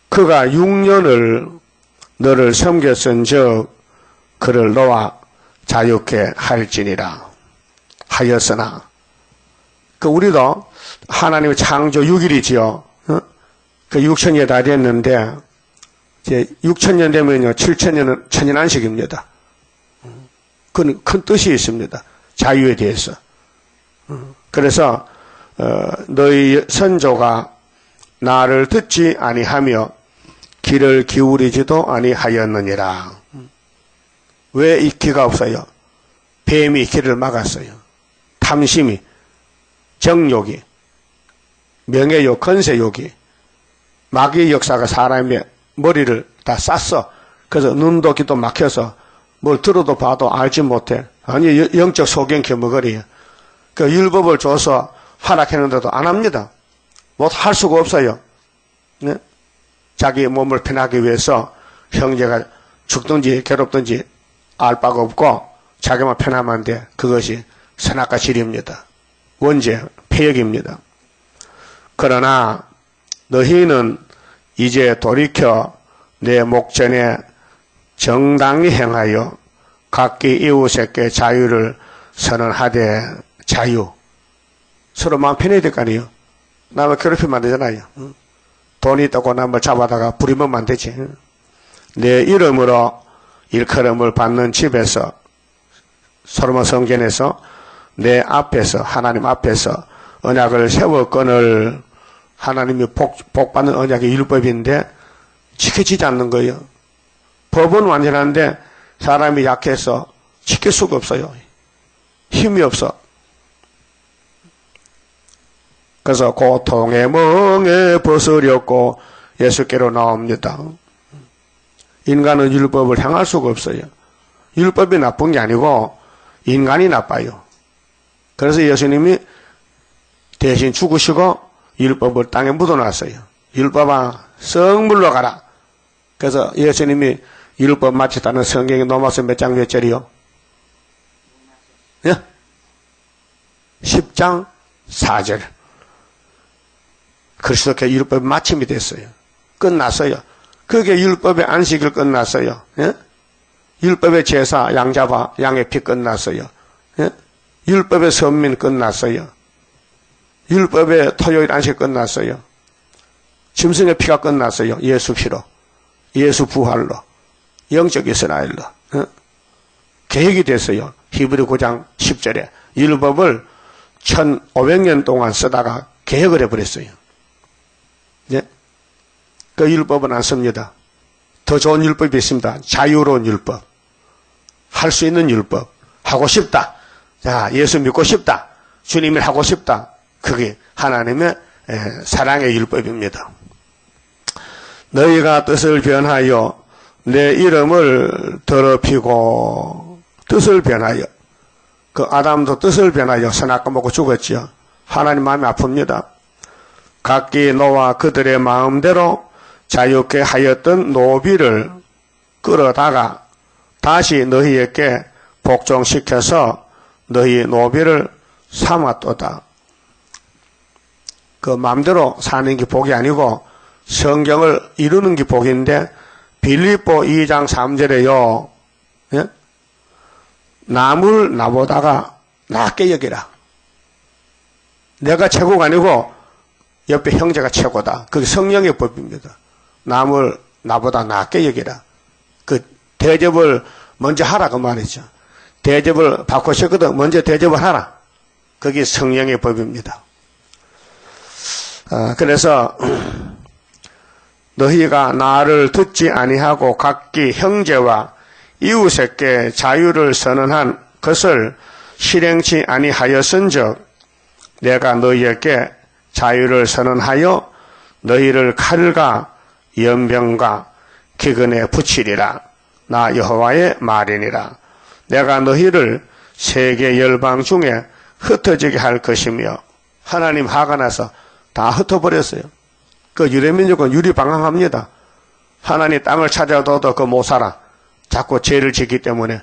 S1: 그가 6년을 너를 섬겼은즉 그를 너와 자유케 할지니라. 하였으나 우리도 하나님의 창조 6일이지요. 그 6천년이 다 됐는데 이제 6천년 되면요 7천년은 천년안식입니다. 그건 큰 뜻이 있습니다. 자유에 대해서. 그래서 너희 선조가 나를 듣지 아니하며 귀를 기울이지도 아니하였느니라. 왜 이 귀가 없어요? 뱀이 귀를 막았어요. 탐심이, 정욕이, 명예욕, 건세욕이, 마귀의 역사가 사람의 머리를 다 쌌어. 그래서 눈도 귀도 막혀서 뭘 들어도 봐도 알지 못해. 아니 영적 소경 겨머거리야. 그 율법을 줘서 하락했는데도 안 합니다. 못 할 수가 없어요. 네? 자기 몸을 편하기 위해서 형제가 죽든지 괴롭든지 알 바가 없고 자기만 편하면 돼. 그것이 선악과 질입니다. 원죄, 폐역입니다. 그러나 너희는 이제 돌이켜 내 목전에 정당히 행하여 각기 이웃에게 자유를 선언하되 자유. 서로 마음 편해야 될 거 아니에요. 남을 괴롭히면 안 되잖아요. 돈이 있다고 남을 잡아다가 부리면 안 되지. 내 이름으로 일컬음을 받는 집에서 솔로몬 성전에서 내 앞에서 하나님 앞에서 언약을 세웠거늘. 하나님이 복 받는 언약이 율법인데 지켜지지 않는 거예요. 법은 완전한데 사람이 약해서 지킬 수가 없어요. 힘이 없어. 그래서 고통의 멍에 벗으렸고 예수께로 나옵니다. 인간은 율법을 행할 수가 없어요. 율법이 나쁜 게 아니고 인간이 나빠요. 그래서 예수님이 대신 죽으시고 율법을 땅에 묻어놨어요. 율법아 성물로 가라. 그래서 예수님이 율법 마쳤다는 성경의 로마서 몇 장 몇 절이요? 예? 10장 4절. 그리스도께 율법이 마침이 됐어요. 끝났어요. 그게 율법의 안식일 끝났어요. 예? 율법의 제사 양잡아 양의 피 끝났어요. 예? 율법의 선민 끝났어요. 율법의 토요일 안식 끝났어요. 짐승의 피가 끝났어요. 예수 피로. 예수 부활로. 영적 이스라엘로. 어? 계획이 됐어요. 히브리 9장 10절에. 율법을 1500년 동안 쓰다가 개혁을 해버렸어요. 네? 그 율법은 안 씁니다. 더 좋은 율법이 있습니다. 자유로운 율법. 할 수 있는 율법. 하고 싶다. 자, 예수 믿고 싶다. 주님을 하고 싶다. 그게 하나님의 사랑의 율법입니다. 너희가 뜻을 변하여 내 이름을 더럽히고 뜻을 변하여 그 아담도 뜻을 변하여 선악과 먹고 죽었지요. 하나님 마음이 아픕니다. 각기 너와 그들의 마음대로 자유케 하였던 노비를 끌어다가 다시 너희에게 복종시켜서 너희 노비를 삼았도다. 그 마음대로 사는 게 복이 아니고 성경을 이루는 게 복인데 빌립보 2장 3절에요. 예? 남을 나보다가 낫게 여기라. 내가 최고가 아니고 옆에 형제가 최고다. 그게 성령의 법입니다. 남을 나보다 낫게 여기라. 그 대접을 먼저 하라 그 말이죠. 대접을 받고 싶거든 먼저 대접을 하라. 그게 성령의 법입니다. 그래서 너희가 나를 듣지 아니하고 각기 형제와 이웃에게 자유를 선언한 것을 실행치 아니하였은즉 내가 너희에게 자유를 선언하여 너희를 칼과 연병과 기근에 붙이리라. 나 여호와의 말이니라. 내가 너희를 세계 열방 중에 흩어지게 할 것이며 하나님 화가 나서 다 흩어버렸어요. 그 유대민족은 유리방황합니다. 하나님 땅을 찾아둬도 그 못 살아. 자꾸 죄를 짓기 때문에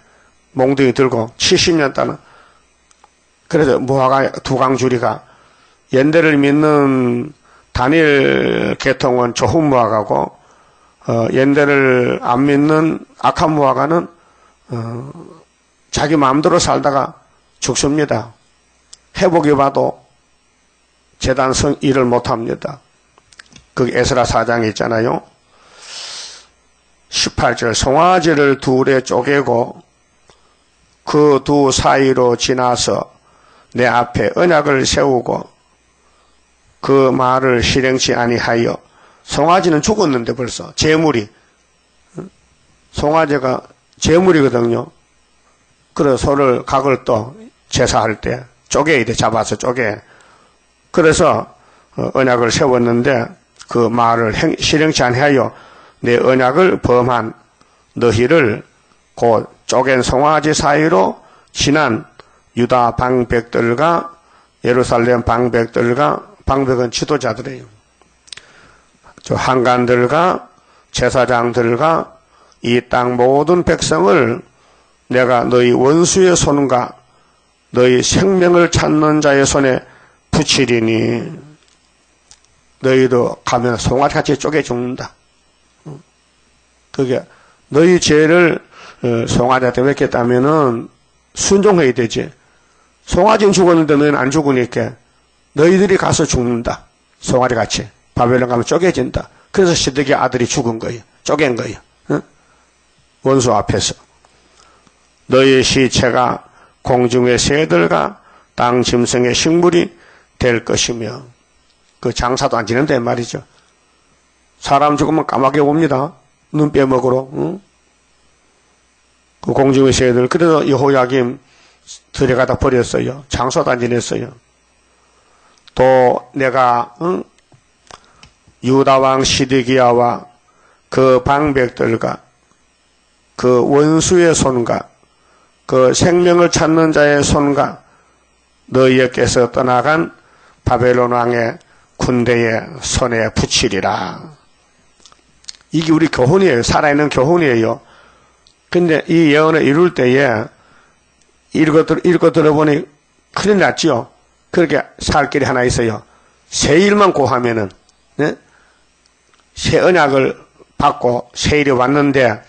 S1: 몽둥이 들고 70년 동안. 그래서 무화과 두강주리가 연대를 믿는 단일 계통은 좋은 무화과고 연대를 안 믿는 악한 무화과는 자기 마음대로 살다가 죽습니다. 회복해 봐도 재단성 일을 못합니다. 그 에스라 4장에 있잖아요. 18절 송아지를 둘에 쪼개고 그 두 사이로 지나서 내 앞에 언약을 세우고 그 말을 실행치 아니하여 송아지는 죽었는데 벌써 제물이 송아지가 제물이거든요. 그래서 소를 각을 또 제사할 때 쪼개야 돼. 잡아서 쪼개. 그래서 언약을 세웠는데 그 말을 실행치 아니하여 내 언약을 범한 너희를 곧 쪼갠 송아지 사이로 지난 유다 방백들과 예루살렘 방백들과 방백은 지도자들이에요. 저 한간들과 제사장들과 이 땅 모든 백성을 내가 너희 원수의 손과 너희 생명을 찾는 자의 손에 붙이리니 너희도 가면 송아지같이 쪼개 죽는다. 그게 너희 죄를 송아지한테 맡겼다면은 순종해야 되지. 송아지는 죽었는데 너희는 안 죽으니까 너희들이 가서 죽는다. 송아지같이. 바벨론 가면 쪼개진다. 그래서 시드기 아들이 죽은 거예요. 쪼갠 거예요. 응? 원수 앞에서. 너희 시체가 공중의 새들과 땅 짐승의 식물이 될 것이며 그 장사도 안 지낸다 말이죠. 사람 죽으면 까맣게 봅니다. 눈 빼먹으러. 응? 그 공중의 새들. 그래서 여호야김 들여가다 버렸어요. 장사도 안 지냈어요. 또 내가 유다왕 시드기야와 그 방백들과 그 원수의 손과 그 생명을 찾는 자의 손과 너희에게서 떠나간 바벨론 왕의 군대의 손에 붙이리라. 이게 우리 교훈이에요. 살아있는 교훈이에요. 근데 이 예언을 이룰 때에 읽어 들어보니 큰일 났죠. 그렇게 살 길이 하나 있어요. 새 일만 고하면은, 네? 새 언약을 받고 새 일이 왔는데,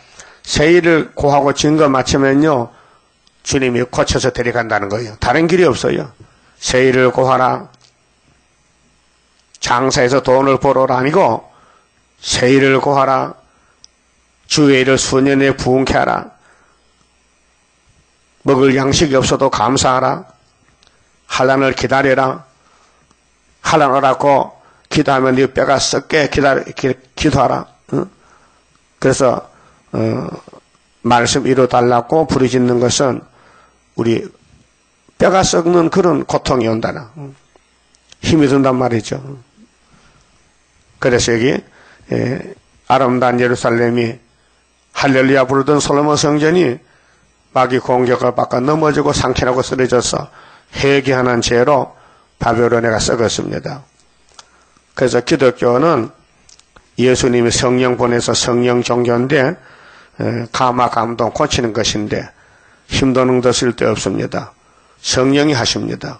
S1: 새 일을 고하고 증거 맞추면요, 주님이 고쳐서 데려간다는 거예요. 다른 길이 없어요. 새 일을 고하라. 장사해서 돈을 벌어라 아니고, 새 일을 고하라. 주의 일을 수년에 부흥케 하라. 먹을 양식이 없어도 감사하라. 환난을 기다려라. 환난 오라고 기도하면 네 뼈가 썩게 기도하라. 응? 그래서 말씀 이루어달라고 부르짖는 것은 우리 뼈가 썩는 그런 고통이 온다나. 힘이 든단 말이죠. 그래서 여기 아름다운 예루살렘이 할렐루야 부르던 솔로몬 성전이 마귀 공격을 받고 넘어지고 상처나고 쓰러져서 회개하는 죄로 바벨론에가 썩었습니다. 그래서 기독교는 예수님이 성령 보내서 성령 종교인데 감화 감동 고치는 것인데 힘도 능도 쓸데없습니다. 성령이 하십니다.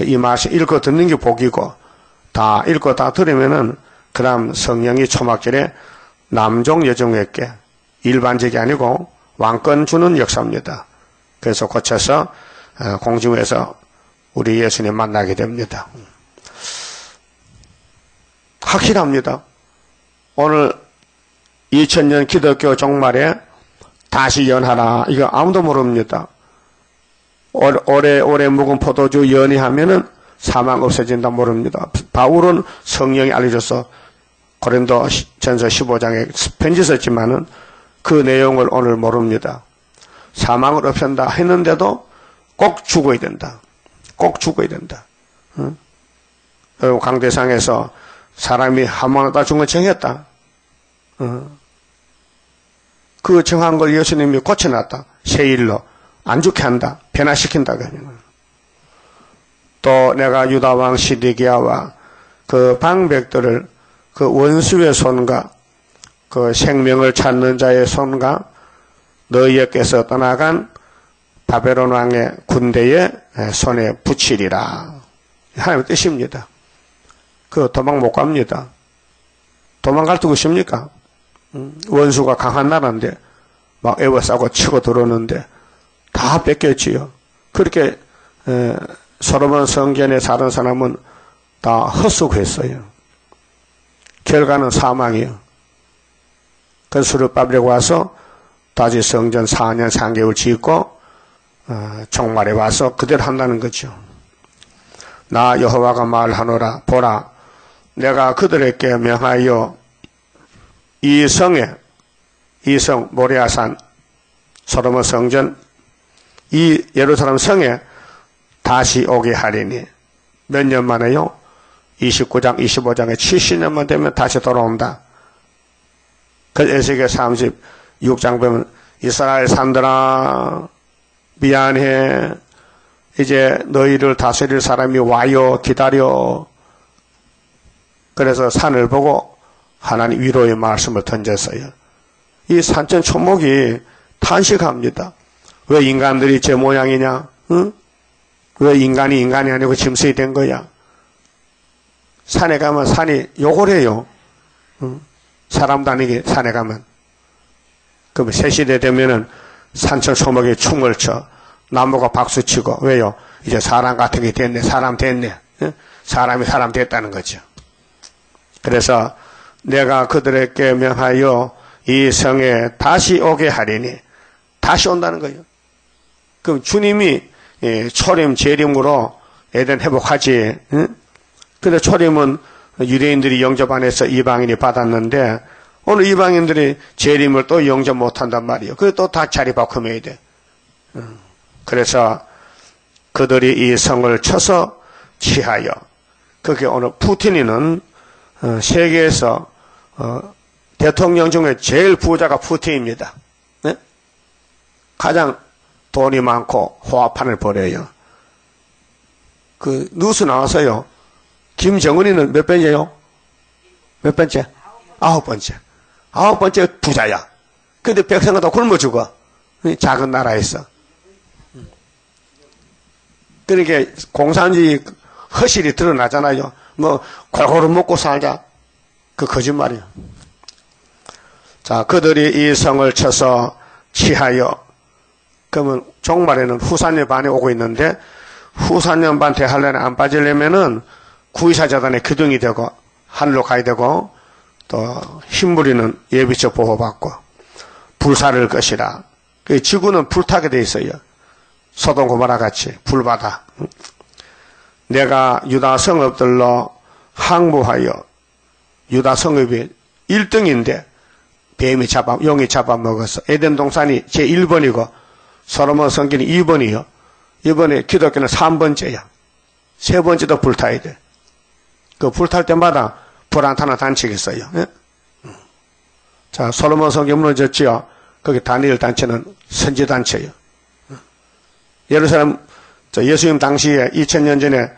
S1: 이 말씀 읽고 듣는 게 복이고 다 읽고 다 들으면은 그 다음 성령이 초막절에 남종 여종에게 일반적이 아니고 왕권 주는 역사입니다. 그래서 고쳐서 공중에서 우리 예수님 만나게 됩니다. 확실합니다. 오늘 2000년 기독교 종말에 다시 연하라. 이거 아무도 모릅니다. 오래 묵은 포도주 연이하면은 사망 없어진다 모릅니다. 바울은 성령이 알려줘서 고린도 전서 15장에 편지 썼지만은 그 내용을 오늘 모릅니다. 사망을 없앤다 했는데도 꼭 죽어야 된다. 꼭 죽어야 된다. 응? 강대상에서 사람이 한 번 다 죽은 정했다. 그 정한 걸 예수님이 고쳐놨다. 새 일로 안 죽게 한다. 변화시킨다. 또 내가 유다왕 시드기야와 그 방백들을 그 원수의 손과 그 생명을 찾는 자의 손과 너희에게서 떠나간 바벨론 왕의 군대의 손에 붙이리라. 하나님의 뜻입니다. 그 도망 못 갑니다. 도망갈 데 없습니까? 원수가 강한 나라인데 막 애워싸고 치고 들어오는데 다 뺏겼지요. 그렇게 솔로몬 성전에 사는 사람은 다 헛수고했어요. 결과는 사망이요. 그 수르바벨에 와서 다시 성전 4년 3개월 짓고 종말에 와서 그대로 한다는 거죠. 나 여호와가 말하노라. 보라, 내가 그들에게 명하여 이 성 모리아산 솔로몬 성전 이 예루살렘 성에 다시 오게 하리니 몇 년 만에요? 29장 25장에 70년만 되면 다시 돌아온다. 그 에스겔 36장 보면 이스라엘 산들아 미안해, 이제 너희를 다스릴 사람이 와요, 기다려. 그래서 산을 보고 하나님 위로의 말씀을 던졌어요. 이 산천 초목이 탄식합니다. 왜 인간들이 제 모양이냐? 응? 왜 인간이 아니고 짐승이 된 거야? 산에 가면 산이 욕을 해요. 응? 사람도 아니게 산에 가면. 그럼 새시대 되면은 산천 초목에 춤을 춰. 나무가 박수치고. 왜요? 이제 사람 같은 게 됐네. 사람 됐네. 응? 사람이 사람 됐다는 거죠. 그래서 내가 그들에게 명하여 이 성에 다시 오게 하리니 다시 온다는 거예요. 그럼 주님이 초림 재림으로 에덴 회복하지. 응? 근데 초림은 유대인들이 영접 안 해서 이방인이 받았는데 오늘 이방인들이 재림을 또 영접 못한단 말이에요. 그래 또 다 자리 바꾸면 돼. 그래서 그들이 이 성을 쳐서 취하여. 그게 오늘 푸틴이는 세계에서 대통령 중에 제일 부자가 푸틴입니다. 네? 가장 돈이 많고 호화판을 벌여요. 그 뉴스 나와서요. 김정은이는 몇 번째요? 몇 번째? 9번째. 9번째 부자야. 근데 백성은 다 굶어 죽어. 작은 나라에서. 그러니까 공산주의 허실이 드러나잖아요. 뭐 골고루 먹고 살자. 그 거짓말이에요. 자, 그들이 이 성을 쳐서 취하여. 그러면 종말에는 후산년 반이 오고 있는데 후산년 반 대환란에 안 빠지려면은 구의사자단의 기둥이 되고 하늘로 가야 되고 또 흰무리는 예비적 보호받고 불사를 것이라. 그 지구는 불타게 돼 있어요. 소돔 고모라 같이 불바다. 내가 유다 성읍들로 항복하여 유다 성읍이 1등인데 용이 잡아먹어서 에덴 동산이 제1번이고 솔로몬 성전이 2번이요. 이번에 기독교는 3번째야. 3번째도 불타야 돼. 그 불탈 때마다 불안타는 단체가 있어요. 예? 자, 솔로몬 성이 무너졌지요. 거기 다니엘 단체는 선지 단체예요. 예루살렘 예수님 당시에 2000년 전에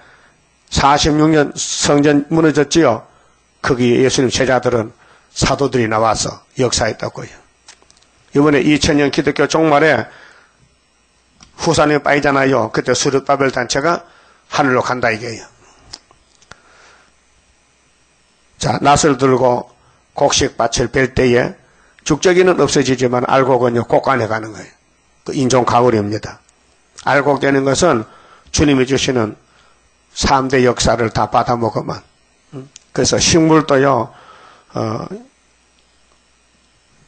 S1: 46년 성전 무너졌지요. 거기 예수님 제자들은 사도들이 나와서 역사했다고요. 이번에 2000년 기독교 종말에 후산에 빠지잖아요. 그때 스룹바벨 단체가 하늘로 간다 이게요. 자, 낫을 들고 곡식밭을 벨 때에 죽적이는 없어지지만 알곡은요 곡간에 가는 거예요. 그 인종 가을입니다. 알곡되는 것은 주님이 주시는 3대 역사를 다 받아먹으면. 그래서 식물도요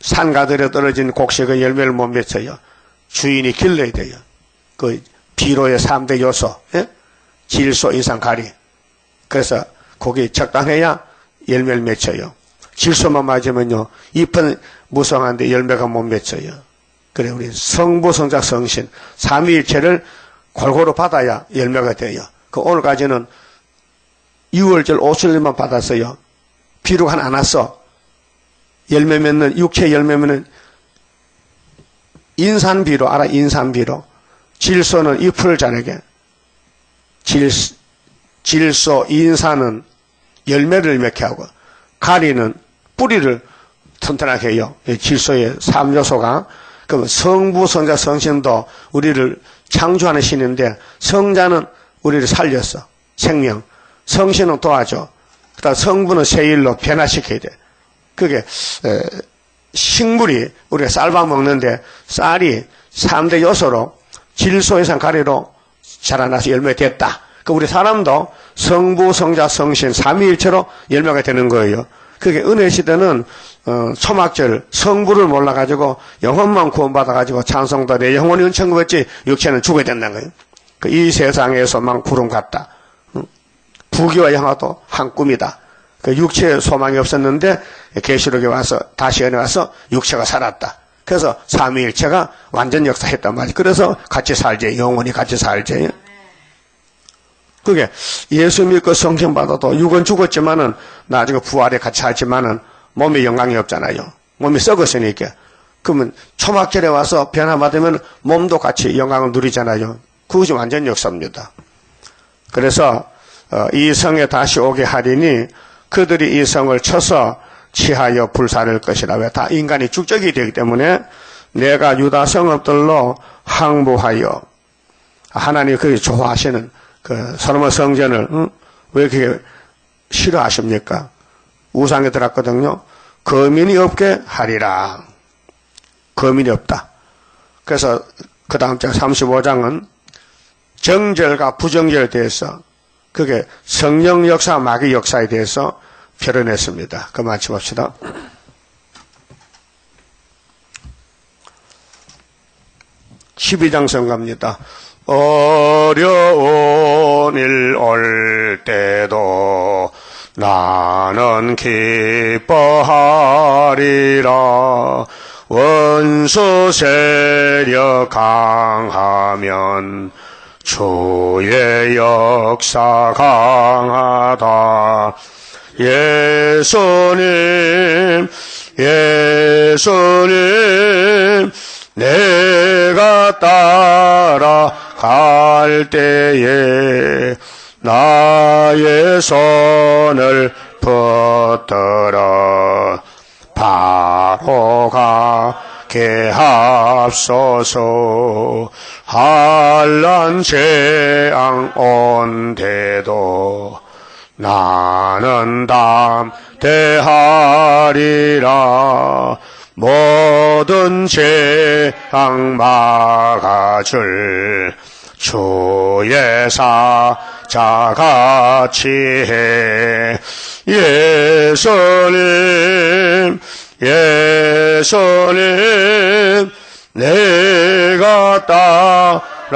S1: 산가들에 떨어진 곡식의 열매를 못 맺어요. 주인이 길러야 돼요. 그 비료의 3대 요소, 예? 질소, 인산, 가리. 그래서 거기 적당해야 열매를 맺혀요. 질소만 맞으면요 잎은 무성한데 열매가 못 맺혀요. 그래 우리 성부, 성자, 성신 삼위일체를 골고루 받아야 열매가 돼요. 그 오늘까지는 6월절 오순절만 받았어요. 비록 안 왔어. 열매 맺는 육체 열매 맺는 인산비로 알아? 인산비로. 질소는 잎을 자라게. 질소, 인산은 열매를 맺게 하고 가리는 뿌리를 튼튼하게 해요. 질소의 3요소가. 그럼 성부, 성자, 성신도 우리를 창조하는 신인데 성자는 우리를 살렸어. 생명. 성신은 도와줘. 그다음 성부는 세일로 변화시켜야 돼. 그게 식물이 우리가 쌀밥 먹는데 쌀이 3대 요소로 질소, 이상 가리로 자라나서 열매됐다. 그 우리 사람도 성부, 성자, 성신 삼위일체로 열매가 되는 거예요. 그게 은혜 시대는 초막절 성부를 몰라가지고 영혼만 구원받아가지고 찬송도 내 영혼이 은총 받지 육체는 죽어야 된다는 거예요. 이 세상의 소망 구름 같다. 부귀와 영화도 한 꿈이다. 그 육체의 소망이 없었는데 계시록에 와서 다시 은혜 와서 육체가 살았다. 그래서 삼위일체가 완전 역사했단 말이에요. 그래서 같이 살지, 영원히 같이 살지. 그게 예수 믿고 성령 받아도 육은 죽었지만은 나중에 부활에 같이 살지만은 몸에 영광이 없잖아요. 몸이 썩었으니까. 그러면 초막절에 와서 변화받으면 몸도 같이 영광을 누리잖아요. 그것이 완전 역사입니다. 그래서 이 성에 다시 오게 하리니 그들이 이 성을 쳐서 취하여 불사를 것이라. 왜? 다 인간이 죽적이 되기 때문에 내가 유다 성읍들로 항복하여 하나님이 그게 좋아하시는 그 솔로몬 성전을 왜 그렇게 싫어하십니까? 우상에 들었거든요. 거민이 없게 하리라. 거민이 없다. 그래서 그 다음 장 35장은 정절과 부정절에 대해서 그게 성령 역사, 마귀 역사에 대해서 표현했습니다. 그 마쳐봅시다. (12장) 성가입니다. 어려운 일 올 때도 나는 기뻐하리라. 원수 세력 강하면 주의 역사 강하다. 예수님 내가 따라갈 때에 나의 손을 붙들어 바로 가게 하옵소서. 한란 재앙 온데도 나는 담대하리라. 모든 재앙 막아줄 주의 사자같이 해. 예수님 내가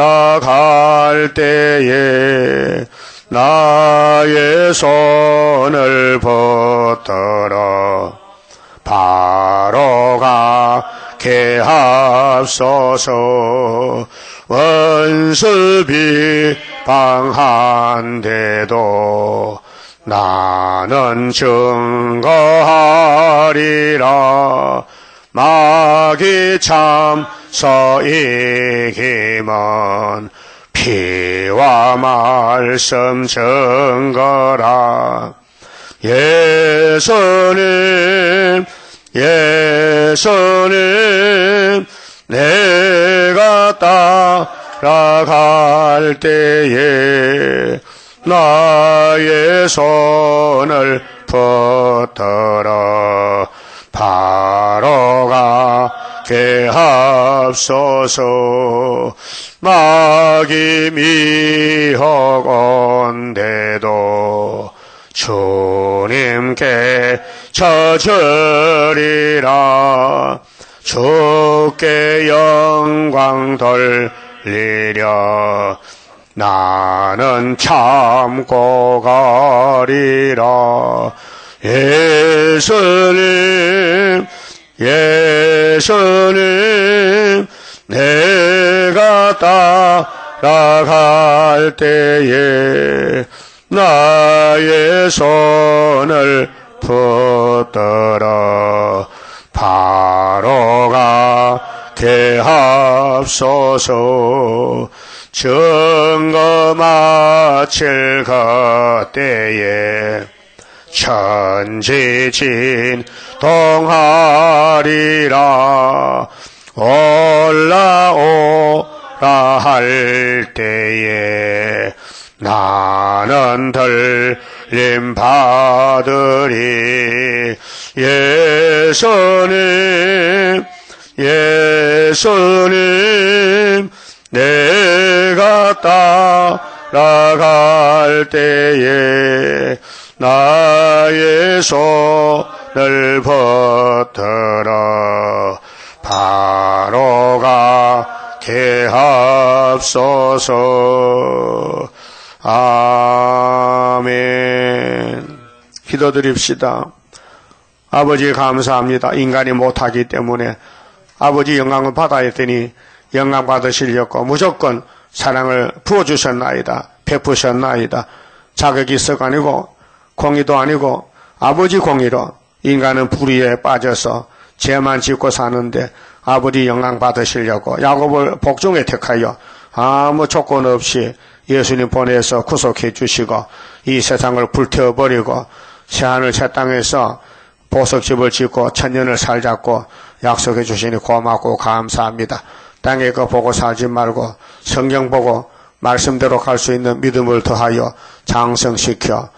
S1: 따라갈 때에 나의 손을 붙들어 바로 가게 하옵소서. 원수 비방한데도 나는 증거하리라. 마귀 참서 이기면 피와 말씀 증거라. 예수님 예수님 내가 따라갈 때에 나의 손을 붙들어 바로 가게 하옵소서. 마귀 미혹 온데도 주님께 져주리라. 주께 영광 돌리려 나는 참고 가리라. 예수님 예수님 내가 따라갈 때에 나의 손을 붙들어 바로 가게 하옵소서. 증거 마칠 그때에 천지진동하리라. 올라오라 할 때에 나는 들림 받으리. 예수님 예수님 내가 따라갈 때에 나의 손을 붙들어 바로 가게 하옵소서. 아멘. 기도드립시다. 아버지 감사합니다. 인간이 못하기 때문에 아버지 영광을 받아야 되니 영광 받으시려고 무조건 사랑을 부어주셨나이다. 베푸셨나이다. 자격이 있어가 아니고 공의도 아니고 아버지 공의로 인간은 불의에 빠져서 죄만 짓고 사는데 아버지 영광 받으시려고 야곱을 복종에 택하여 아무 조건 없이 예수님 보내서 구속해 주시고 이 세상을 불태워버리고 새하늘 새 땅에서 보석집을 짓고 천년을 살자고 약속해 주시니 고맙고 감사합니다. 땅에 거 보고 살지 말고 성경 보고 말씀대로 갈 수 있는 믿음을 더하여 장성시켜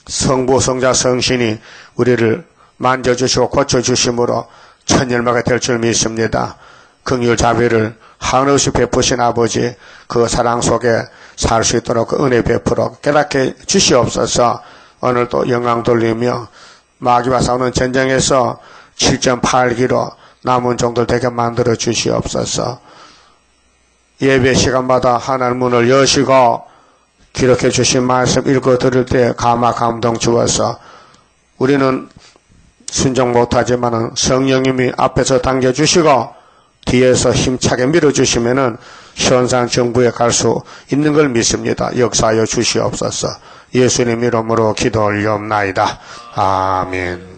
S1: 성부 성자 성신이 우리를 만져주시고 고쳐주심으로 천년마가 될 줄 믿습니다. 긍휼 자비를 한없이 베푸신 아버지 그 사랑 속에 살 수 있도록 그 은혜 베풀어 깨닫게 주시옵소서. 오늘도 영광 돌리며 마귀와 싸우는 전쟁에서 7.8기로 남은 종들 되게 만들어 주시옵소서. 예배 시간마다 하나님 문을 여시고 기록해 주신 말씀 읽어 들을 때 감화 감동 주어서 우리는 순종 못하지만 성령님이 앞에서 당겨주시고 뒤에서 힘차게 밀어주시면은 현상 정부에 갈 수 있는 걸 믿습니다. 역사하여 주시옵소서. 예수님 이름으로 기도 올리옵나이다. 아멘.